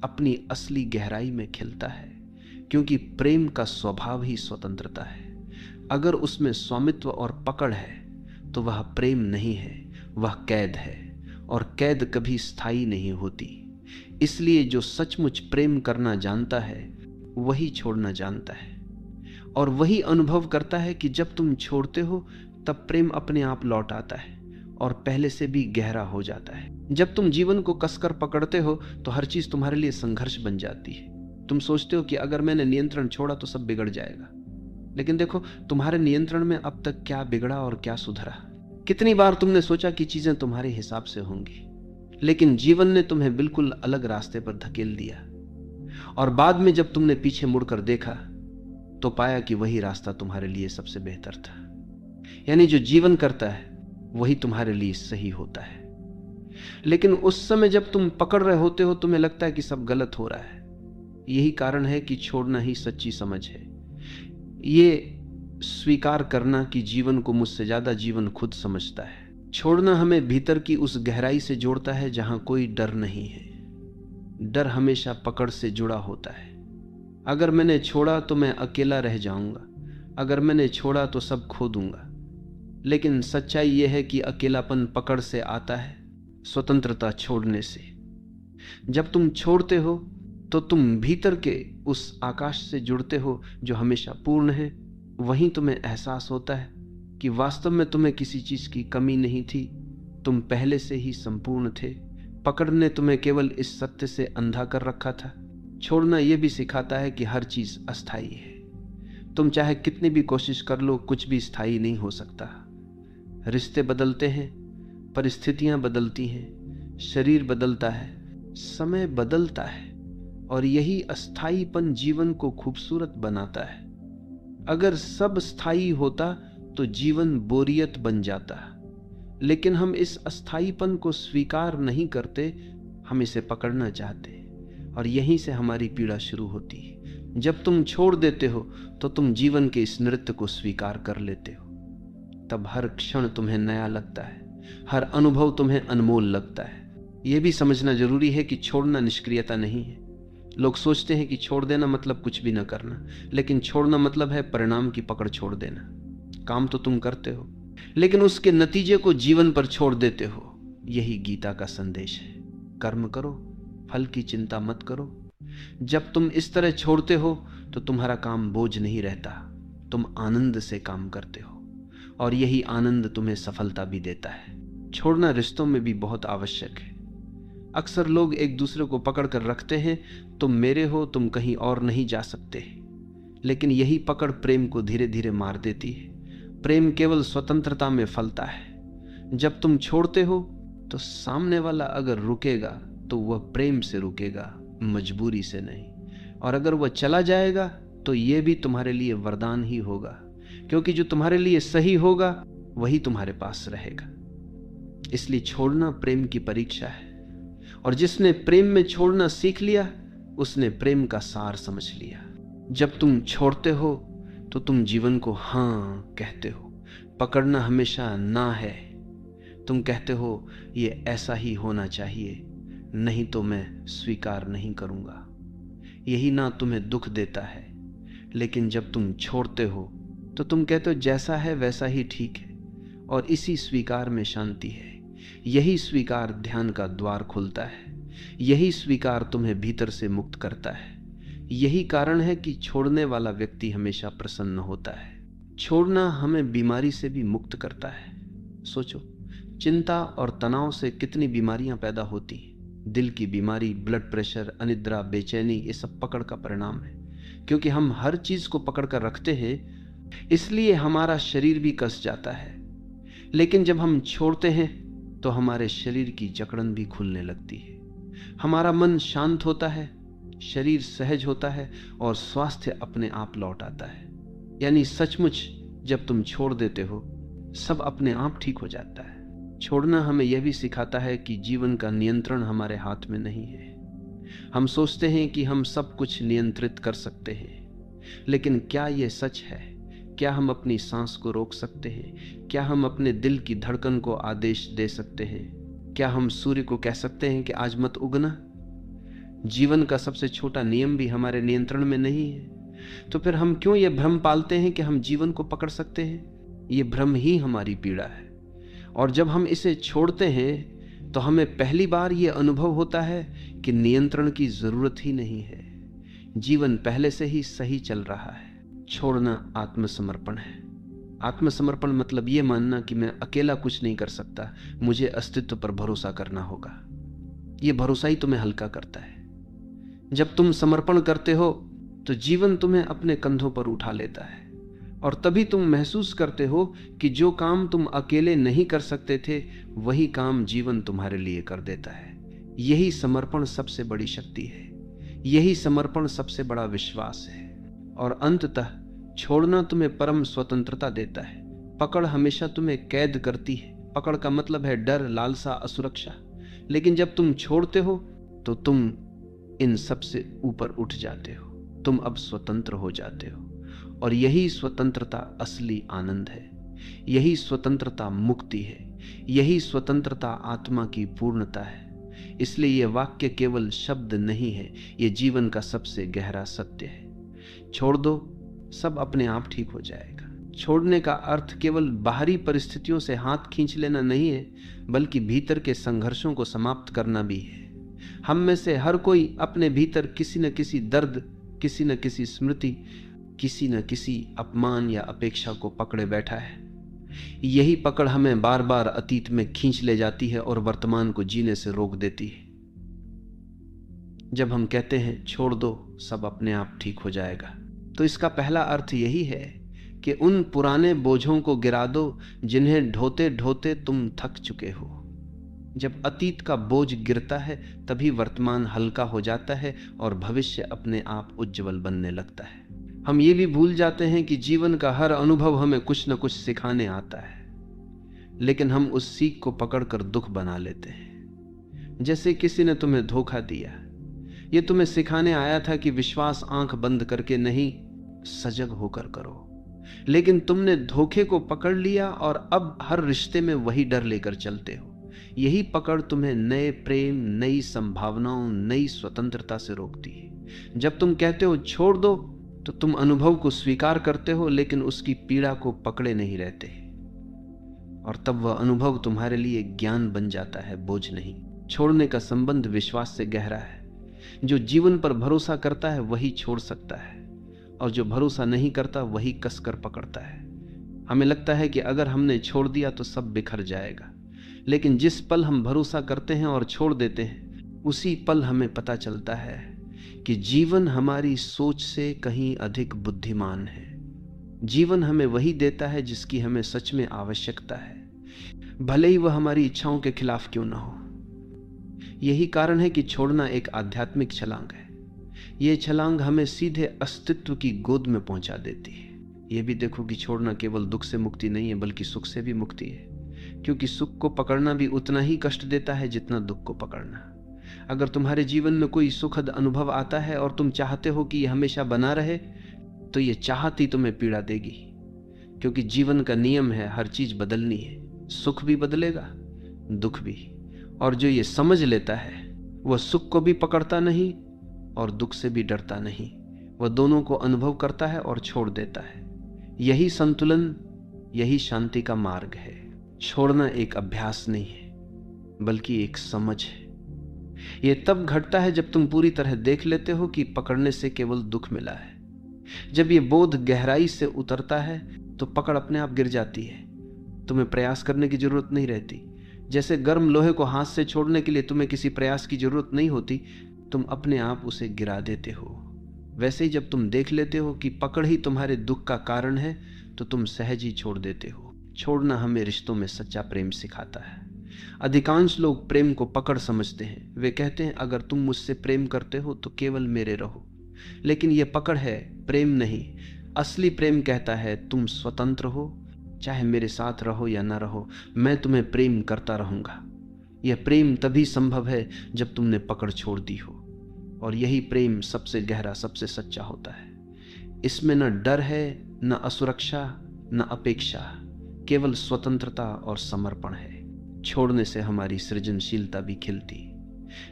अपनी असली गहराई में खिलता है, क्योंकि प्रेम का स्वभाव ही स्वतंत्रता है। अगर उसमें स्वामित्व और पकड़ है तो वह प्रेम नहीं है, वह कैद है, और कैद कभी स्थायी नहीं होती। इसलिए जो सचमुच प्रेम करना जानता है वही छोड़ना जानता है, और वही अनुभव करता है कि जब तुम छोड़ते हो तब प्रेम अपने आप लौट आता है और पहले से भी गहरा हो जाता है। जब तुम जीवन को कसकर पकड़ते हो तो हर चीज तुम्हारे लिए संघर्ष बन जाती है। तुम सोचते हो कि अगर मैंने नियंत्रण छोड़ा तो सब बिगड़ जाएगा, लेकिन देखो तुम्हारे नियंत्रण में अब तक क्या बिगड़ा और क्या सुधरा। कितनी बार तुमने सोचा कि चीजें तुम्हारे हिसाब से होंगी, लेकिन जीवन ने तुम्हें बिल्कुल अलग रास्ते पर धकेल दिया, और बाद में जब तुमने पीछे मुड़कर देखा तो पाया कि वही रास्ता तुम्हारे लिए सबसे बेहतर था। यानी जो जीवन करता है वही तुम्हारे लिए सही होता है। लेकिन उस समय जब तुम पकड़ रहे होते हो तुम्हें लगता है कि सब गलत हो रहा है। यही कारण है कि छोड़ना ही सच्ची समझ है। ये स्वीकार करना कि जीवन को मुझसे ज्यादा जीवन खुद समझता है। छोड़ना हमें भीतर की उस गहराई से जोड़ता है जहां कोई डर नहीं है। डर हमेशा पकड़ से जुड़ा होता है। अगर मैंने छोड़ा तो मैं अकेला रह जाऊंगा, अगर मैंने छोड़ा तो सब खो दूंगा। लेकिन सच्चाई यह है कि अकेलापन पकड़ से आता है, स्वतंत्रता छोड़ने से। जब तुम छोड़ते हो तो तुम भीतर के उस आकाश से जुड़ते हो जो हमेशा पूर्ण है। वहीं तुम्हें एहसास होता है कि वास्तव में तुम्हें किसी चीज की कमी नहीं थी, तुम पहले से ही संपूर्ण थे। पकड़ ने तुम्हें केवल इस सत्य से अंधा कर रखा था। छोड़ना यह भी सिखाता है कि हर चीज अस्थायी है। तुम चाहे कितनी भी कोशिश कर लो, कुछ भी स्थायी नहीं हो सकता। रिश्ते बदलते हैं, परिस्थितियां बदलती हैं, शरीर बदलता है, समय बदलता है, और यही अस्थायीपन जीवन को खूबसूरत बनाता है। अगर सब स्थायी होता तो जीवन बोरियत बन जाता, लेकिन हम इस अस्थायीपन को स्वीकार नहीं करते, हम इसे पकड़ना चाहते हैं, और यहीं से हमारी पीड़ा शुरू होती है। जब तुम छोड़ देते हो तो तुम जीवन के इस नृत्य को स्वीकार कर लेते हो। तब हर क्षण तुम्हें नया लगता है, हर अनुभव तुम्हें अनमोल लगता है। यह भी समझना जरूरी है कि छोड़ना निष्क्रियता नहीं है। लोग सोचते हैं कि छोड़ देना मतलब कुछ भी न करना, लेकिन छोड़ना मतलब है परिणाम की पकड़ छोड़ देना। काम तो तुम करते हो, लेकिन उसके नतीजे को जीवन पर छोड़ देते हो। यही गीता का संदेश है। कर्म करो, फल की चिंता मत करो। जब तुम इस तरह छोड़ते हो तो तुम्हारा काम बोझ नहीं रहता, तुम आनंद से काम करते हो, और यही आनंद तुम्हें सफलता भी देता है। छोड़ना रिश्तों में भी बहुत आवश्यक है। अक्सर लोग एक दूसरे को पकड़ कर रखते हैं, तुम मेरे हो, तुम कहीं और नहीं जा सकते। लेकिन यही पकड़ प्रेम को धीरे धीरे मार देती है। प्रेम केवल स्वतंत्रता में फलता है। जब तुम छोड़ते हो तो सामने वाला अगर रुकेगा तो वह प्रेम से रुकेगा, मजबूरी से नहीं। और अगर वह चला जाएगा तो यह भी तुम्हारे लिए वरदान ही होगा, क्योंकि जो तुम्हारे लिए सही होगा वही तुम्हारे पास रहेगा। इसलिए छोड़ना प्रेम की परीक्षा है, और जिसने प्रेम में छोड़ना सीख लिया उसने प्रेम का सार समझ लिया। जब तुम छोड़ते हो तो तुम जीवन को हाँ कहते हो। पकड़ना हमेशा ना है। तुम कहते हो ये ऐसा ही होना चाहिए, नहीं तो मैं स्वीकार नहीं करूंगा। यही ना तुम्हें दुख देता है। लेकिन जब तुम छोड़ते हो तो तुम कहते हो जैसा है वैसा ही ठीक है, और इसी स्वीकार में शांति है। यही स्वीकार ध्यान का द्वार खोलता है। यही स्वीकार तुम्हें भीतर से मुक्त करता है। यही कारण है कि छोड़ने वाला व्यक्ति हमेशा प्रसन्न होता है। छोड़ना हमें बीमारी से भी मुक्त करता है। सोचो, चिंता और तनाव से कितनी बीमारियां पैदा होती हैं। दिल की बीमारी, ब्लड प्रेशर, अनिद्रा, बेचैनी, ये सब पकड़ का परिणाम है। क्योंकि हम हर चीज को पकड़ कर रखते हैं, इसलिए हमारा शरीर भी कस जाता है। लेकिन जब हम छोड़ते हैं तो हमारे शरीर की जकड़न भी खुलने लगती है। हमारा मन शांत होता है, शरीर सहज होता है, और स्वास्थ्य अपने आप लौट आता है। यानी सचमुच जब तुम छोड़ देते हो सब अपने आप ठीक हो जाता है। छोड़ना हमें यह भी सिखाता है कि जीवन का नियंत्रण हमारे हाथ में नहीं है। हम सोचते हैं कि हम सब कुछ नियंत्रित कर सकते हैं, लेकिन क्या यह सच है? क्या हम अपनी सांस को रोक सकते हैं? क्या हम अपने दिल की धड़कन को आदेश दे सकते हैं? क्या हम सूर्य को कह सकते हैं कि आज मत उगना? जीवन का सबसे छोटा नियम भी हमारे नियंत्रण में नहीं है। तो फिर हम क्यों यह भ्रम पालते हैं कि हम जीवन को पकड़ सकते हैं? ये भ्रम ही हमारी पीड़ा है। और जब हम इसे छोड़ते हैं तो हमें पहली बार यह अनुभव होता है कि नियंत्रण की जरूरत ही नहीं है। जीवन पहले से ही सही चल रहा है। छोड़ना आत्मसमर्पण है। आत्मसमर्पण मतलब यह मानना कि मैं अकेला कुछ नहीं कर सकता, मुझे अस्तित्व पर भरोसा करना होगा। यह भरोसा ही तुम्हें हल्का करता है। जब तुम समर्पण करते हो तो जीवन तुम्हें अपने कंधों पर उठा लेता है, और तभी तुम महसूस करते हो कि जो काम तुम अकेले नहीं कर सकते थे वही काम जीवन तुम्हारे लिए कर देता है। यही समर्पण सबसे बड़ी शक्ति है, यही समर्पण सबसे बड़ा विश्वास है। और अंततः छोड़ना तुम्हें परम स्वतंत्रता देता है। पकड़ हमेशा तुम्हें कैद करती है। पकड़ का मतलब है डर, लालसा, असुरक्षा। लेकिन जब तुम छोड़ते हो तो तुम इन सब से ऊपर उठ जाते हो। तुम अब स्वतंत्र हो जाते हो, और यही स्वतंत्रता असली आनंद है। यही स्वतंत्रता मुक्ति है। यही स्वतंत्रता आत्मा की पूर्णता है। इसलिए यह वाक्य केवल शब्द नहीं है, यह जीवन का सबसे गहरा सत्य है। छोड़ दो, सब अपने आप ठीक हो जाएगा। छोड़ने का अर्थ केवल बाहरी परिस्थितियों से हाथ खींच लेना नहीं है, बल्कि भीतर के संघर्षों को समाप्त करना भी है। हम में से हर कोई अपने भीतर किसी न किसी दर्द, किसी न किसी स्मृति, किसी न किसी अपमान या अपेक्षा को पकड़े बैठा है। यही पकड़ हमें बार बार अतीत में खींच ले जाती है और वर्तमान को जीने से रोक देती है। जब हम कहते हैं छोड़ दो, सब अपने आप ठीक हो जाएगा, तो इसका पहला अर्थ यही है कि उन पुराने बोझों को गिरा दो जिन्हें ढोते ढोते तुम थक चुके हो। जब अतीत का बोझ गिरता है तभी वर्तमान हल्का हो जाता है और भविष्य अपने आप उज्जवल बनने लगता है। हम ये भी भूल जाते हैं कि जीवन का हर अनुभव हमें कुछ न कुछ सिखाने आता है, लेकिन हम उस सीख को पकड़कर दुख बना लेते हैं। जैसे किसी ने तुम्हें धोखा दिया, ये तुम्हें सिखाने आया था कि विश्वास आंख बंद करके नहीं, सजग होकर करो। लेकिन तुमने धोखे को पकड़ लिया और अब हर रिश्ते में वही डर लेकर चलते हो। यही पकड़ तुम्हें नए प्रेम, नई संभावनाओं, नई स्वतंत्रता से रोकती है। जब तुम कहते हो छोड़ दो, तो तुम अनुभव को स्वीकार करते हो, लेकिन उसकी पीड़ा को पकड़े नहीं रहते, और तब वह अनुभव तुम्हारे लिए ज्ञान बन जाता है, बोझ नहीं। छोड़ने का संबंध विश्वास से गहरा है। जो जीवन पर भरोसा करता है वही छोड़ सकता है, और जो भरोसा नहीं करता वही कसकर पकड़ता है। हमें लगता है कि अगर हमने छोड़ दिया तो सब बिखर जाएगा, लेकिन जिस पल हम भरोसा करते हैं और छोड़ देते हैं, उसी पल हमें पता चलता है कि जीवन हमारी सोच से कहीं अधिक बुद्धिमान है। जीवन हमें वही देता है जिसकी हमें सच में आवश्यकता है, भले ही वह हमारी इच्छाओं के खिलाफ क्यों ना हो। यही कारण है कि छोड़ना एक आध्यात्मिक छलांग है। यह छलांग हमें सीधे अस्तित्व की गोद में पहुंचा देती है। यह भी देखो कि छोड़ना केवल दुख से मुक्ति नहीं है, बल्कि सुख से भी मुक्ति है, क्योंकि सुख को पकड़ना भी उतना ही कष्ट देता है जितना दुख को पकड़ना। अगर तुम्हारे जीवन में कोई सुखद अनुभव आता है और तुम चाहते हो कि यह हमेशा बना रहे, तो यह चाहत ही तुम्हें पीड़ा देगी, क्योंकि जीवन का नियम है हर चीज बदलनी है। सुख भी बदलेगा, दुख भी। और जो ये समझ लेता है वह सुख को भी पकड़ता नहीं और दुख से भी डरता नहीं। वह दोनों को अनुभव करता है और छोड़ देता है। यही संतुलन, यही शांति का मार्ग है। छोड़ना एक अभ्यास नहीं है, बल्कि एक समझ है। यह तब घटता है जब तुम पूरी तरह देख लेते हो कि पकड़ने से केवल दुख मिला है। जब यह बोध गहराई से उतरता है तो पकड़ अपने आप गिर जाती है। तुम्हें प्रयास करने की जरूरत नहीं रहती। जैसे गर्म लोहे को हाथ से छोड़ने के लिए तुम्हें किसी प्रयास की जरूरत नहीं होती, तुम अपने आप उसे गिरा देते हो। वैसे ही जब तुम देख लेते हो कि पकड़ ही तुम्हारे दुख का कारण है, तो तुम सहज ही छोड़ देते हो। छोड़ना हमें रिश्तों में सच्चा प्रेम सिखाता है। अधिकांश लोग प्रेम को पकड़ समझते हैं। वे कहते हैं अगर तुम मुझसे प्रेम करते हो तो केवल मेरे रहो, लेकिन यह पकड़ है, प्रेम नहीं। असली प्रेम कहता है तुम स्वतंत्र हो, चाहे मेरे साथ रहो या ना रहो, मैं तुम्हें प्रेम करता रहूंगा। यह प्रेम तभी संभव है जब तुमने पकड़ छोड़ दी हो, और यही प्रेम सबसे गहरा, सबसे सच्चा होता है। इसमें न डर है, न असुरक्षा, न अपेक्षा, केवल स्वतंत्रता और समर्पण है। छोड़ने से हमारी सृजनशीलता भी खिलती।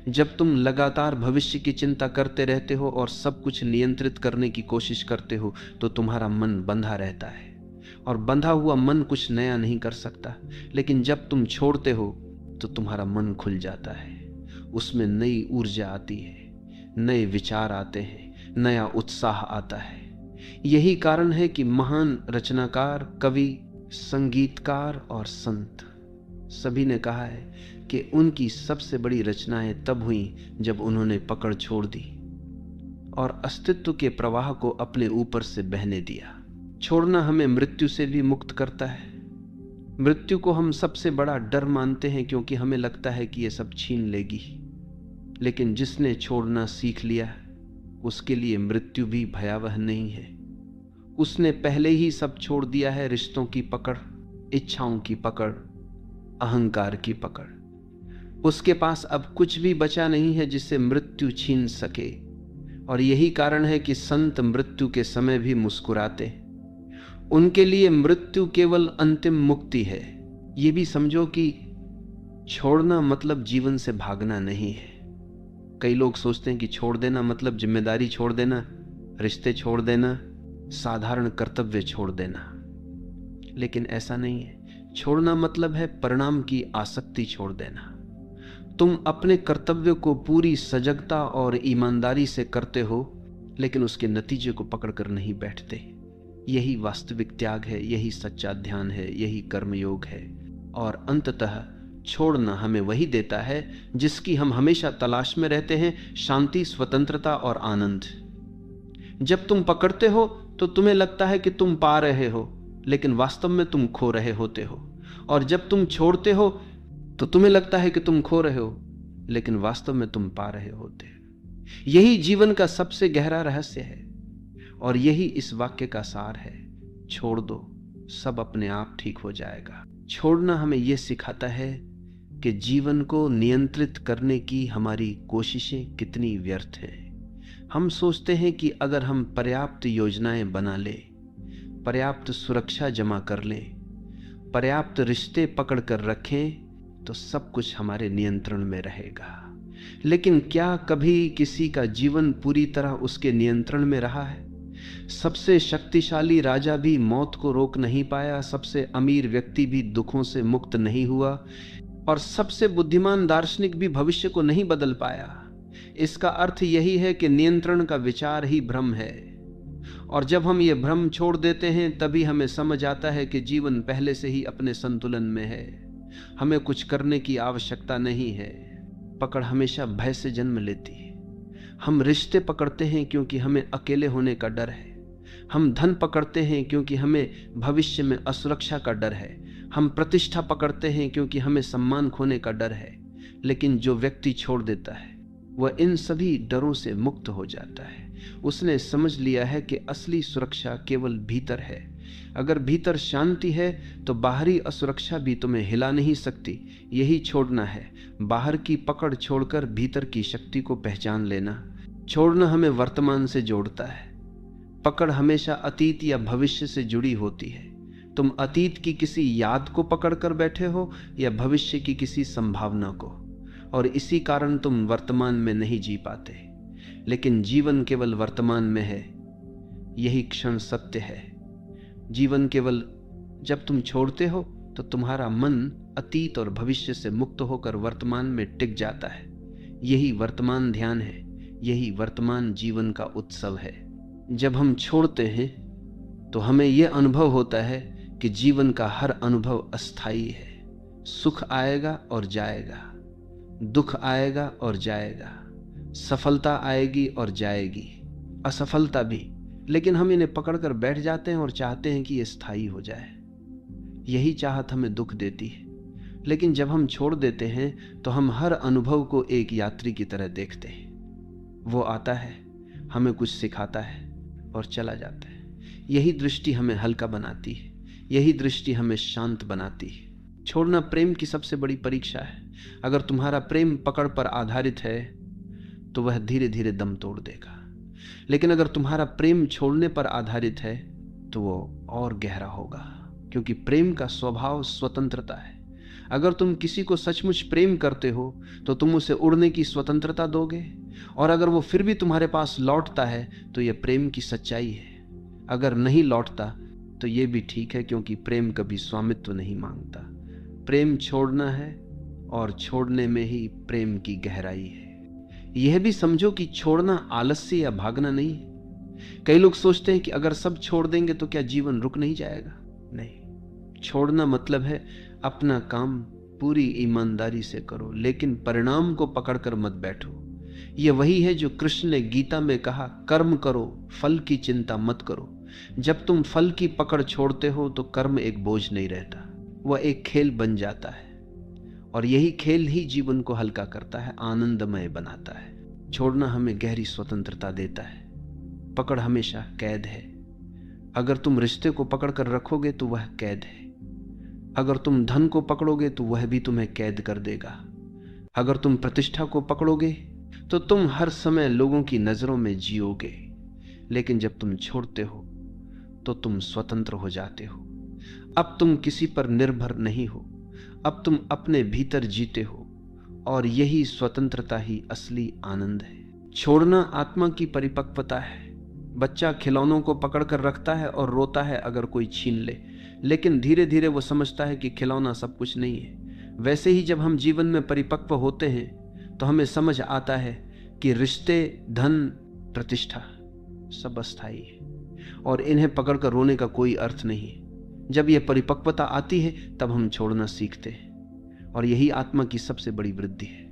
जब तुम लगातार भविष्य की चिंता करते रहते हो और सब कुछ नियंत्रित करने की कोशिश करते हो, तो तुम्हारा मन बंधा रहता है, और बंधा हुआ मन कुछ नया नहीं कर सकता। लेकिन जब तुम छोड़ते हो तो तुम्हारा मन खुल जाता है, उसमें नई ऊर्जा आती है, नए विचार आते हैं, नया उत्साह आता है। यही कारण है कि महान रचनाकार, कवि, संगीतकार और संत सभी ने कहा है कि उनकी सबसे बड़ी रचनाएं तब हुई जब उन्होंने पकड़ छोड़ दी और अस्तित्व के प्रवाह को अपने ऊपर से बहने दिया। छोड़ना हमें मृत्यु से भी मुक्त करता है। मृत्यु को हम सबसे बड़ा डर मानते हैं, क्योंकि हमें लगता है कि यह सब छीन लेगी। लेकिन जिसने छोड़ना सीख लिया, उसके लिए मृत्यु भी भयावह नहीं है। उसने पहले ही सब छोड़ दिया है, रिश्तों की पकड़, इच्छाओं की पकड़, अहंकार की पकड़। उसके पास अब कुछ भी बचा नहीं है जिसे मृत्यु छीन सके। और यही कारण है कि संत मृत्यु के समय भी मुस्कुराते। उनके लिए मृत्यु केवल अंतिम मुक्ति है। ये भी समझो कि छोड़ना मतलब जीवन से भागना नहीं है। कई लोग सोचते हैं कि छोड़ देना मतलब जिम्मेदारी छोड़ देना, रिश्ते छोड़ देना, साधारण कर्तव्य छोड़ देना। लेकिन ऐसा नहीं है। छोड़ना मतलब है परिणाम की आसक्ति छोड़ देना। तुम अपने कर्तव्य को पूरी सजगता और ईमानदारी से करते हो, लेकिन उसके नतीजे को पकड़कर नहीं बैठते। यही वास्तविक त्याग है, यही सच्चा ध्यान है, यही कर्मयोग है। और अंततः छोड़ना हमें वही देता है जिसकी हम हमेशा तलाश में रहते हैं, शांति, स्वतंत्रता और आनंद। जब तुम पकड़ते हो तो तुम्हें लगता है कि तुम पा रहे हो, लेकिन वास्तव में तुम खो रहे होते हो। और जब तुम छोड़ते हो तो तुम्हें लगता है कि तुम खो रहे हो, लेकिन वास्तव में तुम पा रहे होते हो। यही जीवन का सबसे गहरा रहस्य है, और यही इस वाक्य का सार है। छोड़ दो, सब अपने आप ठीक हो जाएगा। छोड़ना हमें यह सिखाता है कि जीवन को नियंत्रित करने की हमारी कोशिशें कितनी व्यर्थ हैं। हम सोचते हैं कि अगर हम पर्याप्त योजनाएं बना लें, पर्याप्त सुरक्षा जमा कर लें, पर्याप्त रिश्ते पकड़ कर रखें, तो सब कुछ हमारे नियंत्रण में रहेगा। लेकिन क्या कभी किसी का जीवन पूरी तरह उसके नियंत्रण में रहा है? सबसे शक्तिशाली राजा भी मौत को रोक नहीं पाया, सबसे अमीर व्यक्ति भी दुखों से मुक्त नहीं हुआ, और सबसे बुद्धिमान दार्शनिक भी भविष्य को नहीं बदल पाया। इसका अर्थ यही है कि नियंत्रण का विचार ही भ्रम है। और जब हम ये भ्रम छोड़ देते हैं, तभी हमें समझ आता है कि जीवन पहले से ही अपने संतुलन में है। हमें कुछ करने की आवश्यकता नहीं है। पकड़ हमेशा भय से जन्म लेती है। हम रिश्ते पकड़ते हैं क्योंकि हमें अकेले होने का डर है। हम धन पकड़ते हैं क्योंकि हमें भविष्य में असुरक्षा का डर है। हम प्रतिष्ठा पकड़ते हैं क्योंकि हमें सम्मान खोने का डर है। लेकिन जो व्यक्ति छोड़ देता है, वह इन सभी डरों से मुक्त हो जाता है। उसने समझ लिया है कि असली सुरक्षा केवल भीतर है। अगर भीतर शांति है तो बाहरी असुरक्षा भी तुम्हें हिला नहीं सकती। यही छोड़ना है, बाहर की पकड़ छोड़कर भीतर की शक्ति को पहचान लेना। छोड़ना हमें वर्तमान से जोड़ता है। पकड़ हमेशा अतीत या भविष्य से जुड़ी होती है। तुम अतीत की किसी याद को पकड़कर बैठे हो या भविष्य की किसी संभावना को, और इसी कारण तुम वर्तमान में नहीं जी पाते। लेकिन जीवन केवल वर्तमान में है, यही क्षण सत्य है। जीवन केवल जब तुम छोड़ते हो तो तुम्हारा मन अतीत और भविष्य से मुक्त होकर वर्तमान में टिक जाता है। यही वर्तमान ध्यान है, यही वर्तमान जीवन का उत्सव है। जब हम छोड़ते हैं तो हमें यह अनुभव होता है कि जीवन का हर अनुभव अस्थायी है। सुख आएगा और जाएगा, दुख आएगा और जाएगा, सफलता आएगी और जाएगी, असफलता भी। लेकिन हम इन्हें पकड़कर बैठ जाते हैं और चाहते हैं कि ये स्थायी हो जाए। यही चाहत हमें दुख देती है। लेकिन जब हम छोड़ देते हैं तो हम हर अनुभव को एक यात्री की तरह देखते हैं। वो आता है, हमें कुछ सिखाता है और चला जाता है। यही दृष्टि हमें हल्का बनाती है। यही दृष्टि हमें शांत बनाती है। छोड़ना प्रेम की सबसे बड़ी परीक्षा है। अगर तुम्हारा प्रेम पकड़ पर आधारित है तो वह धीरे धीरे दम तोड़ देगा, लेकिन अगर तुम्हारा प्रेम छोड़ने पर आधारित है तो वो और गहरा होगा, क्योंकि प्रेम का स्वभाव स्वतंत्रता है। अगर तुम किसी को सचमुच प्रेम करते हो तो तुम उसे उड़ने की स्वतंत्रता दोगे, और अगर वो फिर भी तुम्हारे पास लौटता है तो यह प्रेम की सच्चाई है। अगर नहीं लौटता तो यह भी ठीक है, क्योंकि प्रेम कभी स्वामित्व नहीं मांगता। प्रेम छोड़ना है, और छोड़ने में ही प्रेम की गहराई है। यह भी समझो कि छोड़ना आलस्य या भागना नहीं है। कई लोग सोचते हैं कि अगर सब छोड़ देंगे तो क्या जीवन रुक नहीं जाएगा। नहीं, छोड़ना मतलब है अपना काम पूरी ईमानदारी से करो, लेकिन परिणाम को पकड़कर मत बैठो। यह वही है जो कृष्ण ने गीता में कहा, कर्म करो, फल की चिंता मत करो। जब तुम फल की पकड़ छोड़ते हो तो कर्म एक बोझ नहीं रहता, वह एक खेल बन जाता है, और यही खेल ही जीवन को हल्का करता है, आनंदमय बनाता है। छोड़ना हमें गहरी स्वतंत्रता देता है। पकड़ हमेशा कैद है। अगर तुम रिश्ते को पकड़ कर रखोगे तो वह कैद है। अगर तुम धन को पकड़ोगे तो वह भी तुम्हें कैद कर देगा। अगर तुम प्रतिष्ठा को पकड़ोगे तो तुम हर समय लोगों की नजरों में जियोगे। लेकिन जब तुम छोड़ते हो तो तुम स्वतंत्र हो जाते हो। अब तुम किसी पर निर्भर नहीं हो, अब तुम अपने भीतर जीते हो, और यही स्वतंत्रता ही असली आनंद है। छोड़ना आत्मा की परिपक्वता है। बच्चा खिलौनों को पकड़कर रखता है और रोता है अगर कोई छीन ले, लेकिन धीरे धीरे वो समझता है कि खिलौना सब कुछ नहीं है। वैसे ही जब हम जीवन में परिपक्व होते हैं तो हमें समझ आता है कि रिश्ते, धन, प्रतिष्ठा सब अस्थायी है, और इन्हें पकड़कर रोने का कोई अर्थ नहीं है। जब यह परिपक्वता आती है तब हम छोड़ना सीखते हैं, और यही आत्मा की सबसे बड़ी वृद्धि है।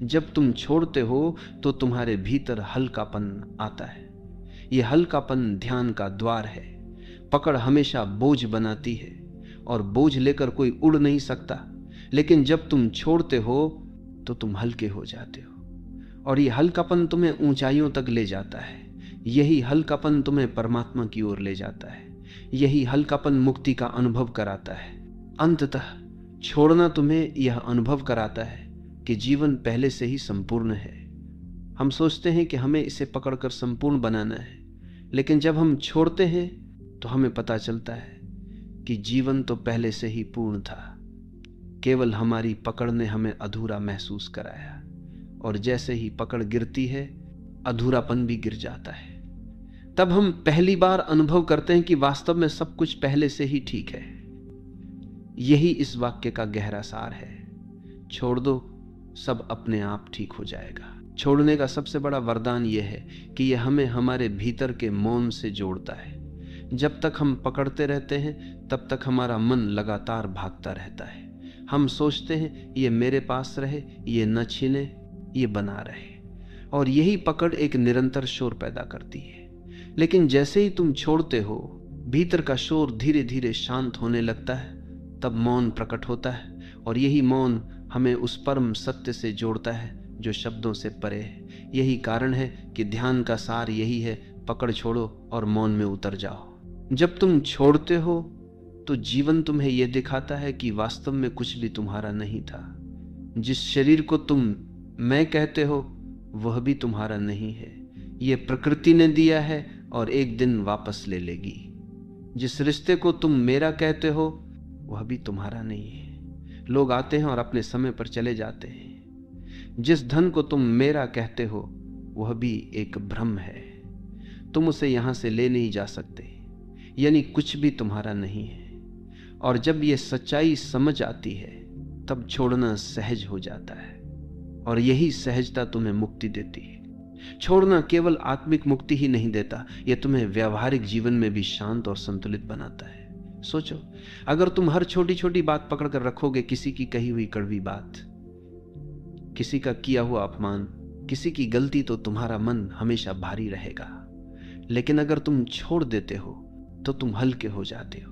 जब तुम छोड़ते हो तो तुम्हारे भीतर हल्कापन आता है। यह हल्कापन ध्यान का द्वार है। पकड़ हमेशा बोझ बनाती है, और बोझ लेकर कोई उड़ नहीं सकता, लेकिन जब तुम छोड़ते हो तो तुम हल्के हो जाते हो, और यह हल्कापन तुम्हें ऊंचाइयों तक ले जाता है। यही हल्कापन तुम्हें परमात्मा की ओर ले जाता है। यही हल्कापन मुक्ति का अनुभव कराता है। अंततः छोड़ना तुम्हें यह अनुभव कराता है कि जीवन पहले से ही संपूर्ण है। हम सोचते हैं कि हमें इसे पकड़कर संपूर्ण बनाना है, लेकिन जब हम छोड़ते हैं तो हमें पता चलता है कि जीवन तो पहले से ही पूर्ण था। केवल हमारी पकड़ ने हमें अधूरा महसूस कराया, और जैसे ही पकड़ गिरती है अधूरापन भी गिर जाता है। तब हम पहली बार अनुभव करते हैं कि वास्तव में सब कुछ पहले से ही ठीक है। यही इस वाक्य का गहरा सार है। छोड़ दो, सब अपने आप ठीक हो जाएगा। छोड़ने का सबसे बड़ा वरदान यह है कि यह हमें हमारे भीतर के मौन से जोड़ता है। जब तक हम पकड़ते रहते हैं तब तक हमारा मन लगातार भागता रहता है। हम सोचते हैं ये मेरे पास रहे, ये न छीने, ये बना रहे, और यही पकड़ एक निरंतर शोर पैदा करती है। लेकिन जैसे ही तुम छोड़ते हो, भीतर का शोर धीरे धीरे शांत होने लगता है। तब मौन प्रकट होता है, और यही मौन हमें उस परम सत्य से जोड़ता है जो शब्दों से परे है। यही कारण है कि ध्यान का सार यही है, पकड़ छोड़ो और मौन में उतर जाओ। जब तुम छोड़ते हो तो जीवन तुम्हें यह दिखाता है कि वास्तव में कुछ भी तुम्हारा नहीं था। जिस शरीर को तुम मैं कहते हो वह भी तुम्हारा नहीं है। यह प्रकृति ने दिया है और एक दिन वापस ले लेगी। जिस रिश्ते को तुम मेरा कहते हो वह भी तुम्हारा नहीं है। लोग आते हैं और अपने समय पर चले जाते हैं। जिस धन को तुम मेरा कहते हो वह भी एक भ्रम है। तुम उसे यहां से ले नहीं जा सकते, यानी कुछ भी तुम्हारा नहीं है। और जब यह सच्चाई समझ आती है तब छोड़ना सहज हो जाता है, और यही सहजता तुम्हें मुक्ति देती है। छोड़ना केवल आत्मिक मुक्ति ही नहीं देता, यह तुम्हें व्यावहारिक जीवन में भी शांत और संतुलित बनाता है। सोचो, अगर तुम हर छोटी छोटी बात पकड़कर रखोगे, किसी की कही हुई कड़वी बात, किसी का किया हुआ अपमान, किसी की गलती, तो तुम्हारा मन हमेशा भारी रहेगा। लेकिन अगर तुम छोड़ देते हो तो तुम हल्के हो जाते हो।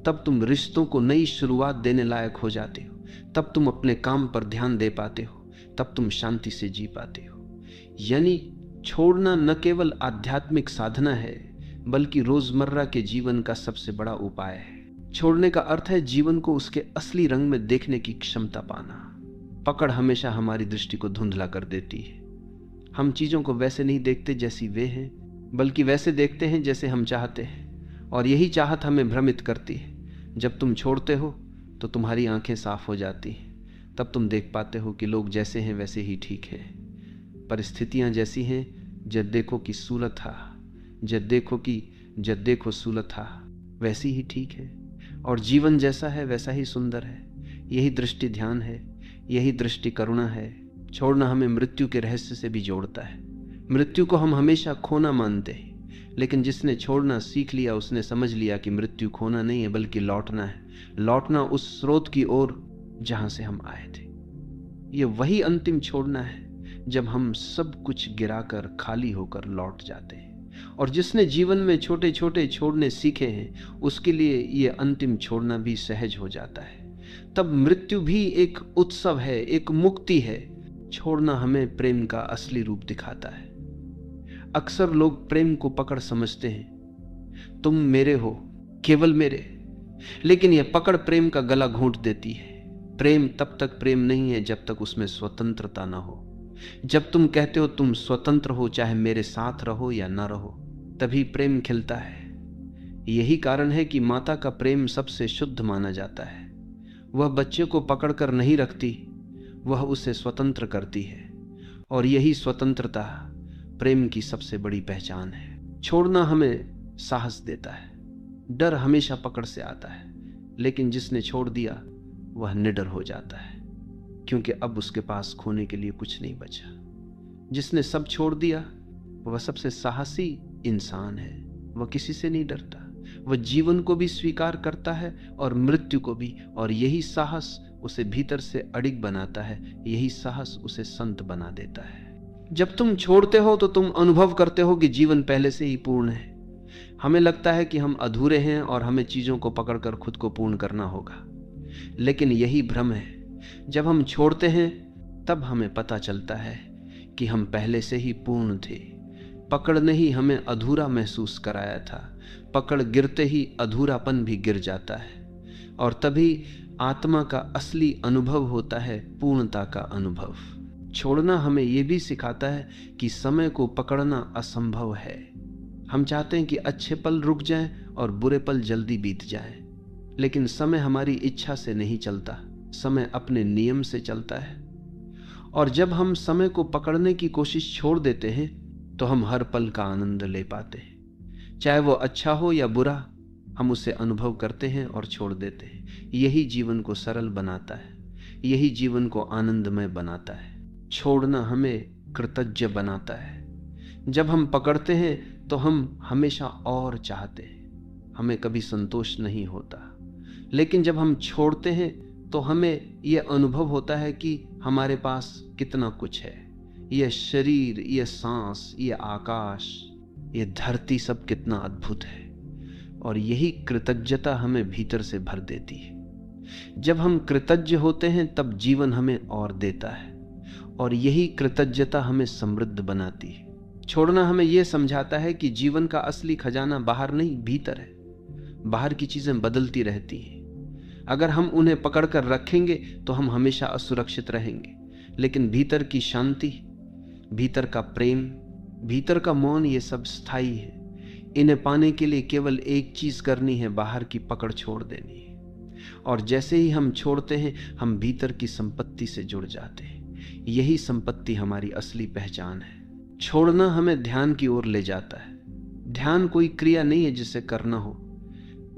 तब तुम रिश्तों को नई शुरुआत देने लायक हो जाते हो। तब तुम अपने काम पर ध्यान दे पाते हो। तब तुम शांति से जी पाते हो। यानी छोड़ना न केवल आध्यात्मिक साधना है बल्कि रोजमर्रा के जीवन का सबसे बड़ा उपाय है। छोड़ने का अर्थ है जीवन को उसके असली रंग में देखने की क्षमता पाना। पकड़ हमेशा हमारी दृष्टि को धुंधला कर देती है। हम चीजों को वैसे नहीं देखते जैसी वे हैं, बल्कि वैसे देखते हैं जैसे हम चाहते हैं, और यही चाहत हमें भ्रमित करती है। जब तुम छोड़ते हो तो तुम्हारी आंखें साफ हो जाती हैं। तब तुम देख पाते हो कि लोग जैसे हैं वैसे ही ठीक है, परिस्थितियां जैसी हैं, जब देखो कि सूलत था, जब देखो सूलत था, वैसी ही ठीक है, और जीवन जैसा है वैसा ही सुंदर है। यही दृष्टि ध्यान है, यही दृष्टि करुणा है। छोड़ना हमें मृत्यु के रहस्य से भी जोड़ता है। मृत्यु को हम हमेशा खोना मानते हैं, लेकिन जिसने छोड़ना सीख लिया उसने समझ लिया कि मृत्यु खोना नहीं है बल्कि लौटना है। लौटना उस स्रोत की ओर जहां से हम आए थे। ये वही अंतिम छोड़ना है जब हम सब कुछ गिराकर खाली होकर लौट जाते हैं। और जिसने जीवन में छोटे छोटे छोड़ने सीखे हैं उसके लिए ये अंतिम छोड़ना भी सहज हो जाता है। तब मृत्यु भी एक उत्सव है, एक मुक्ति है। छोड़ना हमें प्रेम का असली रूप दिखाता है। अक्सर लोग प्रेम को पकड़ समझते हैं, तुम मेरे हो, केवल मेरे, लेकिन यह पकड़ प्रेम का गला घोंट देती है। प्रेम तब तक प्रेम नहीं है जब तक उसमें स्वतंत्रता ना हो। जब तुम कहते हो तुम स्वतंत्र हो, चाहे मेरे साथ रहो या ना रहो, तभी प्रेम खिलता है। यही कारण है कि माता का प्रेम सबसे शुद्ध माना जाता है। वह बच्चे को पकड़कर नहीं रखती, वह उसे स्वतंत्र करती है, और यही स्वतंत्रता प्रेम की सबसे बड़ी पहचान है। छोड़ना हमें साहस देता है। डर हमेशा पकड़ से आता है, लेकिन जिसने छोड़ दिया वह निडर हो जाता है, क्योंकि अब उसके पास खोने के लिए कुछ नहीं बचा। जिसने सब छोड़ दिया वह सबसे साहसी इंसान है। वह किसी से नहीं डरता, वह जीवन को भी स्वीकार करता है और मृत्यु को भी, और यही साहस उसे भीतर से अडिग बनाता है। यही साहस उसे संत बना देता है। जब तुम छोड़ते हो तो तुम अनुभव करते हो कि जीवन पहले से ही पूर्ण है। हमें लगता है कि हम अधूरे हैं और हमें चीजों को पकड़कर खुद को पूर्ण करना होगा, लेकिन यही भ्रम है। जब हम छोड़ते हैं तब हमें पता चलता है कि हम पहले से ही पूर्ण थे। पकड़ ने ही हमें अधूरा महसूस कराया था। पकड़ गिरते ही अधूरापन भी गिर जाता है, और तभी आत्मा का असली अनुभव होता है, पूर्णता का अनुभव। छोड़ना हमें यह भी सिखाता है कि समय को पकड़ना असंभव है। हम चाहते हैं कि अच्छे पल रुक जाएं और बुरे पल जल्दी बीत जाएं, लेकिन समय हमारी इच्छा से नहीं चलता, समय अपने नियम से चलता है। और जब हम समय को पकड़ने की कोशिश छोड़ देते हैं तो हम हर पल का आनंद ले पाते हैं। चाहे वो अच्छा हो या बुरा, हम उसे अनुभव करते हैं और छोड़ देते हैं। यही जीवन को सरल बनाता है, यही जीवन को आनंदमय बनाता है। छोड़ना हमें कृतज्ञ बनाता है। जब हम पकड़ते हैं तो हम हमेशा और चाहते हैं, हमें कभी संतोष नहीं होता। लेकिन जब हम छोड़ते हैं तो हमें यह अनुभव होता है कि हमारे पास कितना कुछ है। यह शरीर, यह सांस, यह आकाश, यह धरती, सब कितना अद्भुत है। और यही कृतज्ञता हमें भीतर से भर देती है। जब हम कृतज्ञ होते हैं तब जीवन हमें और देता है, और यही कृतज्ञता हमें समृद्ध बनाती है। छोड़ना हमें यह समझाता है कि जीवन का असली खजाना बाहर नहीं, भीतर है। बाहर की चीजें बदलती रहती हैं। अगर हम उन्हें पकड़कर रखेंगे तो हम हमेशा असुरक्षित रहेंगे, लेकिन भीतर की शांति, भीतर का प्रेम, भीतर का मौन, ये सब स्थायी है। इन्हें पाने के लिए केवल एक चीज करनी है, बाहर की पकड़ छोड़ देनी है। और जैसे ही हम छोड़ते हैं हम भीतर की संपत्ति से जुड़ जाते हैं। यही संपत्ति हमारी असली पहचान है। छोड़ना हमें ध्यान की ओर ले जाता है। ध्यान कोई क्रिया नहीं है जिसे करना हो।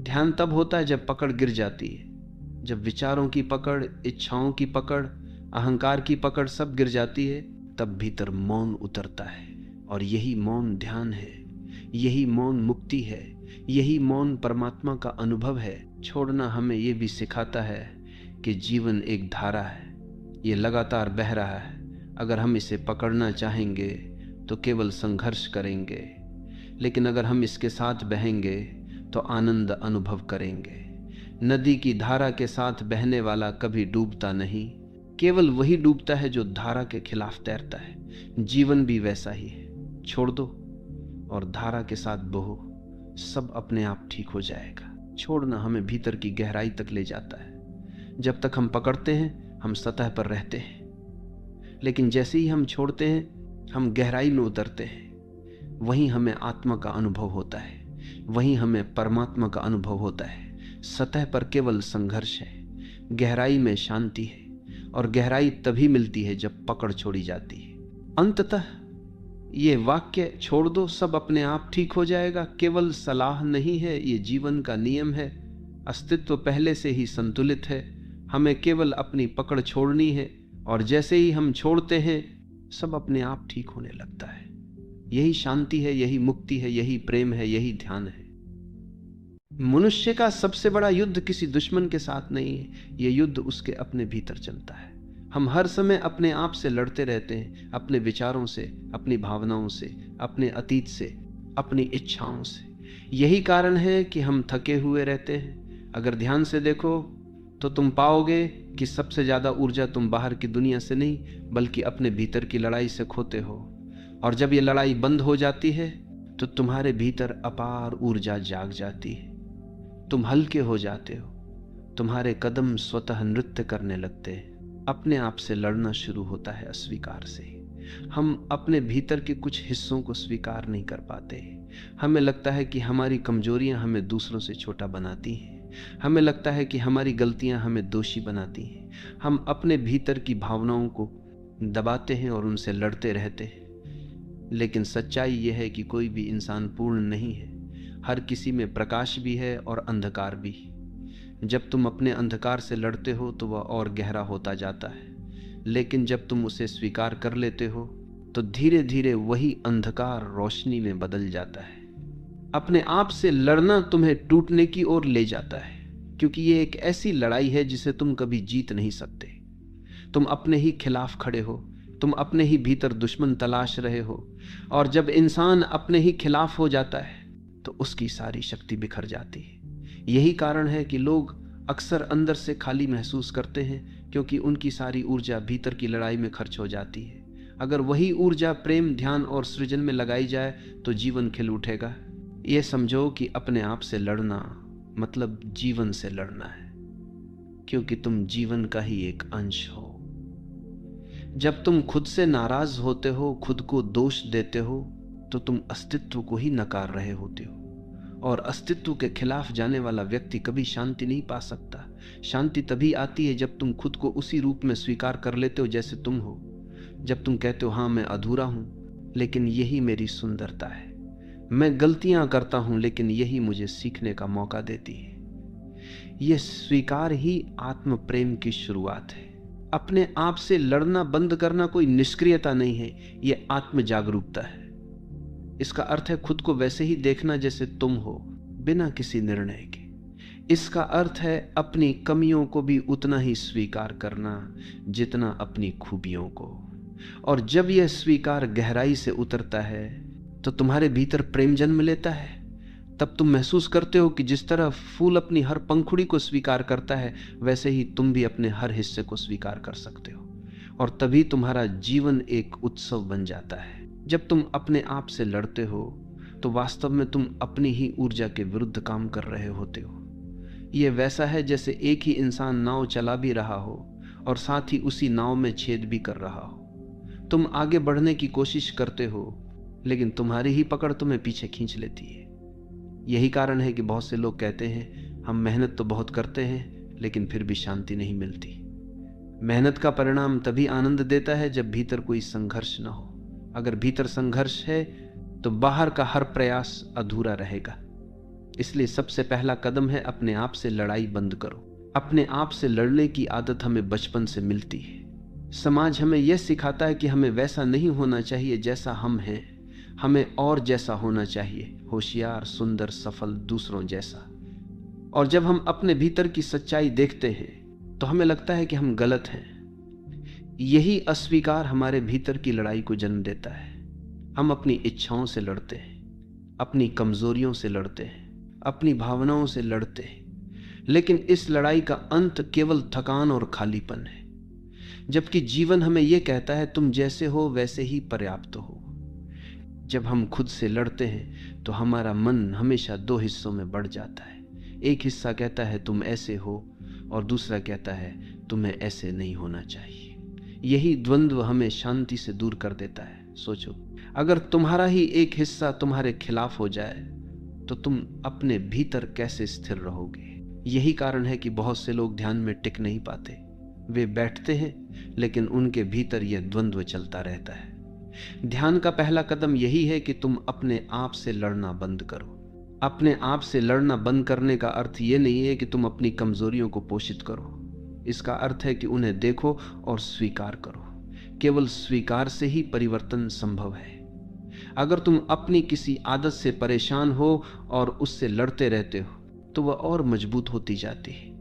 ध्यान तब होता है जब पकड़ गिर जाती है, जब विचारों की पकड़, इच्छाओं की पकड़, अहंकार की पकड़ सब गिर जाती है, तब भीतर मौन उतरता है। और यही मौन ध्यान है, यही मौन मुक्ति है, यही मौन परमात्मा का अनुभव है। छोड़ना हमें यह भी सिखाता है कि जीवन एक धारा है, ये लगातार बह रहा है। अगर हम इसे पकड़ना चाहेंगे तो केवल संघर्ष करेंगे, लेकिन अगर हम इसके साथ बहेंगे तो आनंद अनुभव करेंगे। नदी की धारा के साथ बहने वाला कभी डूबता नहीं, केवल वही डूबता है जो धारा के खिलाफ तैरता है। जीवन भी वैसा ही है। छोड़ दो और धारा के साथ बहो, सब अपने आप ठीक हो जाएगा। छोड़ना हमें भीतर की गहराई तक ले जाता है। जब तक हम पकड़ते हैं हम सतह पर रहते हैं, लेकिन जैसे ही हम छोड़ते हैं हम गहराई में उतरते हैं। वहीं हमें आत्मा का अनुभव होता है, वहीं हमें परमात्मा का अनुभव होता है। सतह पर केवल संघर्ष है, गहराई में शांति है, और गहराई तभी मिलती है जब पकड़ छोड़ी जाती है। अंततः ये वाक्य छोड़ दो, सब अपने आप ठीक हो जाएगा, केवल सलाह नहीं है, ये जीवन का नियम है। अस्तित्व पहले से ही संतुलित है, हमें केवल अपनी पकड़ छोड़नी है, और जैसे ही हम छोड़ते हैं सब अपने आप ठीक होने लगता है। यही शांति है, यही मुक्ति है, यही प्रेम है, यही ध्यान है। मनुष्य का सबसे बड़ा युद्ध किसी दुश्मन के साथ नहीं है, यह युद्ध उसके अपने भीतर चलता है। हम हर समय अपने आप से लड़ते रहते हैं, अपने विचारों से, अपनी भावनाओं से, अपने अतीत से, अपनी इच्छाओं से। यही कारण है कि हम थके हुए रहते हैं। अगर ध्यान से देखो तो तुम पाओगे कि सबसे ज्यादा ऊर्जा तुम बाहर की दुनिया से नहीं बल्कि अपने भीतर की लड़ाई से खोते हो, और जब ये लड़ाई बंद हो जाती है तो तुम्हारे भीतर अपार ऊर्जा जाग जाती है। तुम हल्के हो जाते हो, तुम्हारे कदम स्वतः नृत्य करने लगते हैं। अपने आप से लड़ना शुरू होता है अस्वीकार से। हम अपने भीतर के कुछ हिस्सों को स्वीकार नहीं कर पाते। हमें लगता है कि हमारी कमजोरियां हमें दूसरों से छोटा बनाती हैं। हमें लगता है कि हमारी गलतियां हमें दोषी बनाती हैं। हम अपने भीतर की भावनाओं को दबाते हैं और उनसे लड़ते रहते हैं। लेकिन सच्चाई यह है कि कोई भी इंसान पूर्ण नहीं है। हर किसी में प्रकाश भी है और अंधकार भी। जब तुम अपने अंधकार से लड़ते हो तो वह और गहरा होता जाता है, लेकिन जब तुम उसे स्वीकार कर लेते हो तो धीरे धीरे वही अंधकार रोशनी में बदल जाता है। अपने आप से लड़ना तुम्हें टूटने की ओर ले जाता है, क्योंकि ये एक ऐसी लड़ाई है जिसे तुम कभी जीत नहीं सकते। तुम अपने ही खिलाफ खड़े हो, तुम अपने ही भीतर दुश्मन तलाश रहे हो, और जब इंसान अपने ही खिलाफ हो जाता है तो उसकी सारी शक्ति बिखर जाती है। यही कारण है कि लोग अक्सर अंदर से खाली महसूस करते हैं, क्योंकि उनकी सारी ऊर्जा भीतर की लड़ाई में खर्च हो जाती है। अगर वही ऊर्जा प्रेम, ध्यान और सृजन में लगाई जाए तो जीवन खिल उठेगा। ये समझो कि अपने आप से लड़ना मतलब जीवन से लड़ना है, क्योंकि तुम जीवन का ही एक अंश हो। जब तुम खुद से नाराज होते हो, खुद को दोष देते हो, तो तुम अस्तित्व को ही नकार रहे होते हो, और अस्तित्व के खिलाफ जाने वाला व्यक्ति कभी शांति नहीं पा सकता। शांति तभी आती है जब तुम खुद को उसी रूप में स्वीकार कर लेते हो जैसे तुम हो। जब तुम कहते हो हाँ मैं अधूरा हूं, लेकिन यही मेरी सुंदरता है। मैं गलतियां करता हूं, लेकिन यही मुझे सीखने का मौका देती है। यह स्वीकार ही आत्म प्रेम की शुरुआत है। अपने आप से लड़ना बंद करना कोई निष्क्रियता नहीं है, यह आत्म जागरूकता है। इसका अर्थ है खुद को वैसे ही देखना जैसे तुम हो, बिना किसी निर्णय के। इसका अर्थ है अपनी कमियों को भी उतना ही स्वीकार करना जितना अपनी खूबियों को। और जब यह स्वीकार गहराई से उतरता है तो तुम्हारे भीतर प्रेम जन्म लेता है। तब तुम महसूस करते हो कि जिस तरह फूल अपनी हर पंखुड़ी को स्वीकार करता है, वैसे ही तुम भी अपने हर हिस्से को स्वीकार कर सकते हो, और तभी तुम्हारा जीवन एक उत्सव बन जाता है। जब तुम अपने आप से लड़ते हो तो वास्तव में तुम अपनी ही ऊर्जा के विरुद्ध काम कर रहे होते हो। यह वैसा है जैसे एक ही इंसान नाव चला भी रहा हो और साथ ही उसी नाव में छेद भी कर रहा हो। तुम आगे बढ़ने की कोशिश करते हो, लेकिन तुम्हारी ही पकड़ तुम्हें पीछे खींच लेती है। यही कारण है कि बहुत से लोग कहते हैं हम मेहनत तो बहुत करते हैं, लेकिन फिर भी शांति नहीं मिलती। मेहनत का परिणाम तभी आनंद देता है जब भीतर कोई संघर्ष न हो। अगर भीतर संघर्ष है तो बाहर का हर प्रयास अधूरा रहेगा। इसलिए सबसे पहला कदम है अपने आप से लड़ाई बंद करो। अपने आप से लड़ने की आदत हमें बचपन से मिलती है। समाज हमें यह सिखाता है कि हमें वैसा नहीं होना चाहिए जैसा हम हैं, हमें और जैसा होना चाहिए, होशियार, सुंदर, सफल, दूसरों जैसा। और जब हम अपने भीतर की सच्चाई देखते हैं तो हमें लगता है कि हम गलत हैं। यही अस्वीकार हमारे भीतर की लड़ाई को जन्म देता है। हम अपनी इच्छाओं से लड़ते हैं, अपनी कमजोरियों से लड़ते हैं, अपनी भावनाओं से लड़ते हैं, लेकिन इस लड़ाई का अंत केवल थकान और खालीपन है। जबकि जीवन हमें यह कहता है तुम जैसे हो वैसे ही पर्याप्त हो। जब हम खुद से लड़ते हैं तो हमारा मन हमेशा दो हिस्सों में बढ़ जाता है। एक हिस्सा कहता है तुम ऐसे हो और दूसरा कहता है तुम्हें ऐसे नहीं होना चाहिए। यही द्वंद्व हमें शांति से दूर कर देता है। सोचो, अगर तुम्हारा ही एक हिस्सा तुम्हारे खिलाफ हो जाए तो तुम अपने भीतर कैसे स्थिर रहोगे? यही कारण है कि बहुत से लोग ध्यान में टिक नहीं पाते। वे बैठते हैं लेकिन उनके भीतर यह द्वंद्व चलता रहता है। ध्यान का पहला कदम यही है कि तुम अपने आप से लड़ना बंद करो। अपने आप से लड़ना बंद करने का अर्थ यह नहीं है कि तुम अपनी कमजोरियों को पोषित करो। इसका अर्थ है कि उन्हें देखो और स्वीकार करो। केवल स्वीकार से ही परिवर्तन संभव है। अगर तुम अपनी किसी आदत से परेशान हो और उससे लड़ते रहते हो तो वह और मजबूत होती जाती है।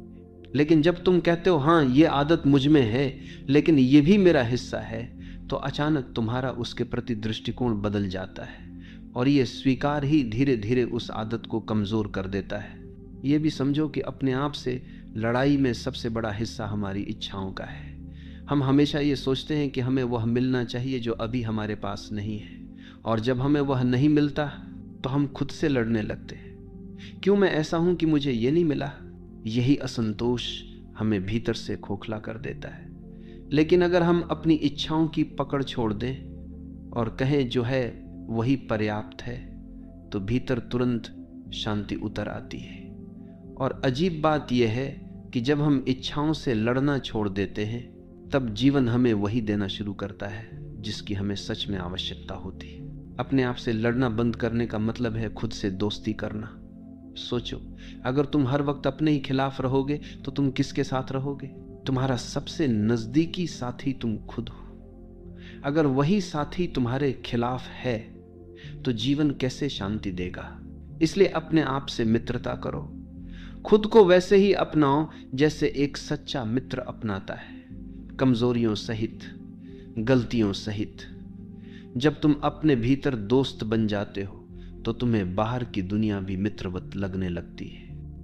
लेकिन जब तुम कहते हो हाँ ये आदत मुझ में है लेकिन ये भी मेरा हिस्सा है, तो अचानक तुम्हारा उसके प्रति दृष्टिकोण बदल जाता है और ये स्वीकार ही धीरे धीरे उस आदत को कमजोर कर देता है। ये भी समझो कि अपने आप से लड़ाई में सबसे बड़ा हिस्सा हमारी इच्छाओं का है। हम हमेशा ये सोचते हैं कि हमें वह मिलना चाहिए जो अभी हमारे पास नहीं है, और जब हमें वह नहीं मिलता तो हम खुद से लड़ने लगते हैं। क्यों मैं ऐसा हूं कि मुझे ये नहीं मिला? यही असंतोष हमें भीतर से खोखला कर देता है। लेकिन अगर हम अपनी इच्छाओं की पकड़ छोड़ दें और कहें जो है वही पर्याप्त है, तो भीतर तुरंत शांति उतर आती है। और अजीब बात यह है कि जब हम इच्छाओं से लड़ना छोड़ देते हैं तब जीवन हमें वही देना शुरू करता है जिसकी हमें सच में आवश्यकता होती है। अपने आप से लड़ना बंद करने का मतलब है खुद से दोस्ती करना। सोचो, अगर तुम हर वक्त अपने ही खिलाफ रहोगे तो तुम किसके साथ रहोगे? तुम्हारा सबसे नजदीकी साथी तुम खुद हो। अगर वही साथी तुम्हारे खिलाफ है तो जीवन कैसे शांति देगा? इसलिए अपने आप से मित्रता करो। खुद को वैसे ही अपनाओ जैसे एक सच्चा मित्र अपनाता है, कमजोरियों सहित, गलतियों सहित। जब तुम अपने भीतर दोस्त बन जाते हो तो तुम्हें बाहर की दुनिया भी मित्रवत लगने लगती है।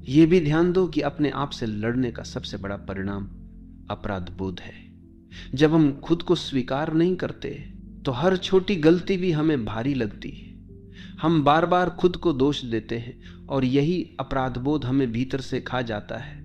यह भी ध्यान दो कि अपने आप से लड़ने का सबसे बड़ा परिणाम अपराध बोध है। जब हम खुद को स्वीकार नहीं करते तो हर छोटी गलती भी हमें भारी लगती है। हम बार बार खुद को दोष देते हैं और यही अपराध बोध हमें भीतर से खा जाता है।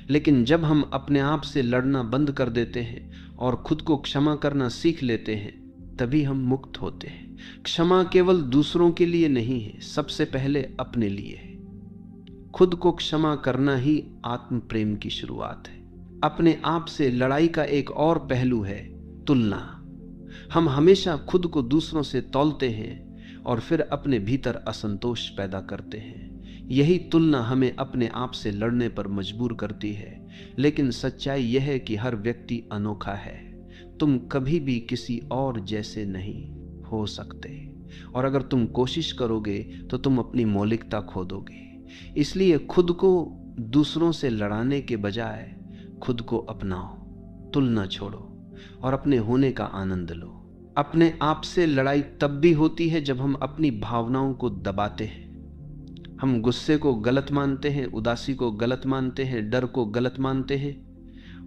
लेकिन जब हम अपने आप से लड़ना बंद कर देते हैं और खुद को क्षमा करना सीख लेते हैं तभी हम मुक्त होते हैं। क्षमा केवल दूसरों के लिए नहीं है, सबसे पहले अपने लिए है। खुद को क्षमा करना ही आत्म प्रेम की शुरुआत है। अपने आप से लड़ाई का एक और पहलू है तुलना। हम हमेशा खुद को दूसरों से तौलते हैं और फिर अपने भीतर असंतोष पैदा करते हैं। यही तुलना हमें अपने आप से लड़ने पर मजबूर करती है। लेकिन सच्चाई यह है कि हर व्यक्ति अनोखा है। तुम कभी भी किसी और जैसे नहीं हो सकते, और अगर तुम कोशिश करोगे तो तुम अपनी मौलिकता खो दोगे। इसलिए खुद को दूसरों से लड़ाने के बजाय खुद को अपनाओ, तुलना छोड़ो और अपने होने का आनंद लो। अपने आप से लड़ाई तब भी होती है जब हम अपनी भावनाओं को दबाते हैं। हम गुस्से को गलत मानते हैं, उदासी को गलत मानते हैं, डर को गलत मानते हैं,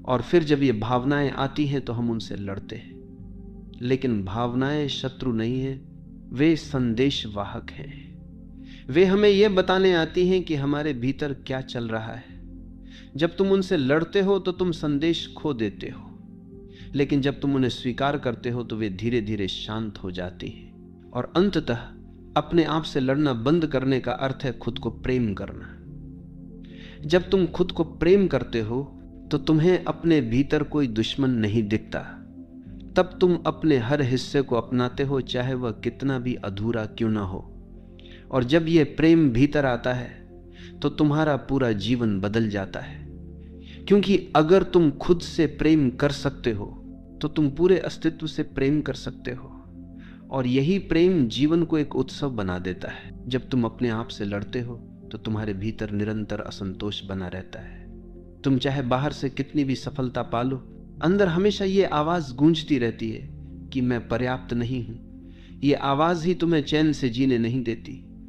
और फिर जब ये भावनाएं आती हैं तो हम उनसे लड़ते हैं। लेकिन भावनाएं शत्रु नहीं है, वे संदेश वाहक हैं। वे हमें यह बताने आती हैं कि हमारे भीतर क्या चल रहा है। जब तुम उनसे लड़ते हो तो तुम संदेश खो देते हो, लेकिन जब तुम उन्हें स्वीकार करते हो तो वे धीरे धीरे शांत हो जाती हैं। और अंततः अपने आप से लड़ना बंद करने का अर्थ है खुद को प्रेम करना। जब तुम खुद को प्रेम करते हो तो तुम्हें अपने भीतर कोई दुश्मन नहीं दिखता। तब तुम अपने हर हिस्से को अपनाते हो, चाहे वह कितना भी अधूरा क्यों ना हो। और जब यह प्रेम भीतर आता है तो तुम्हारा पूरा जीवन बदल जाता है। क्योंकि अगर तुम खुद से प्रेम कर सकते हो तो तुम पूरे अस्तित्व से प्रेम कर सकते हो, और यही प्रेम जीवन को एक उत्सव बना देता है। जब तुम अपने आप से लड़ते हो तो तुम्हारे भीतर निरंतर असंतोष बना रहता है। तुम चाहे बाहर से कितनी भी सफलता पालो, अंदर हमेशा ये आवाज गूंजती रहती है कि मैं पर्याप्त नहीं हूं। ये आवाज ही तुम्हें चैन से जीने नहीं देती।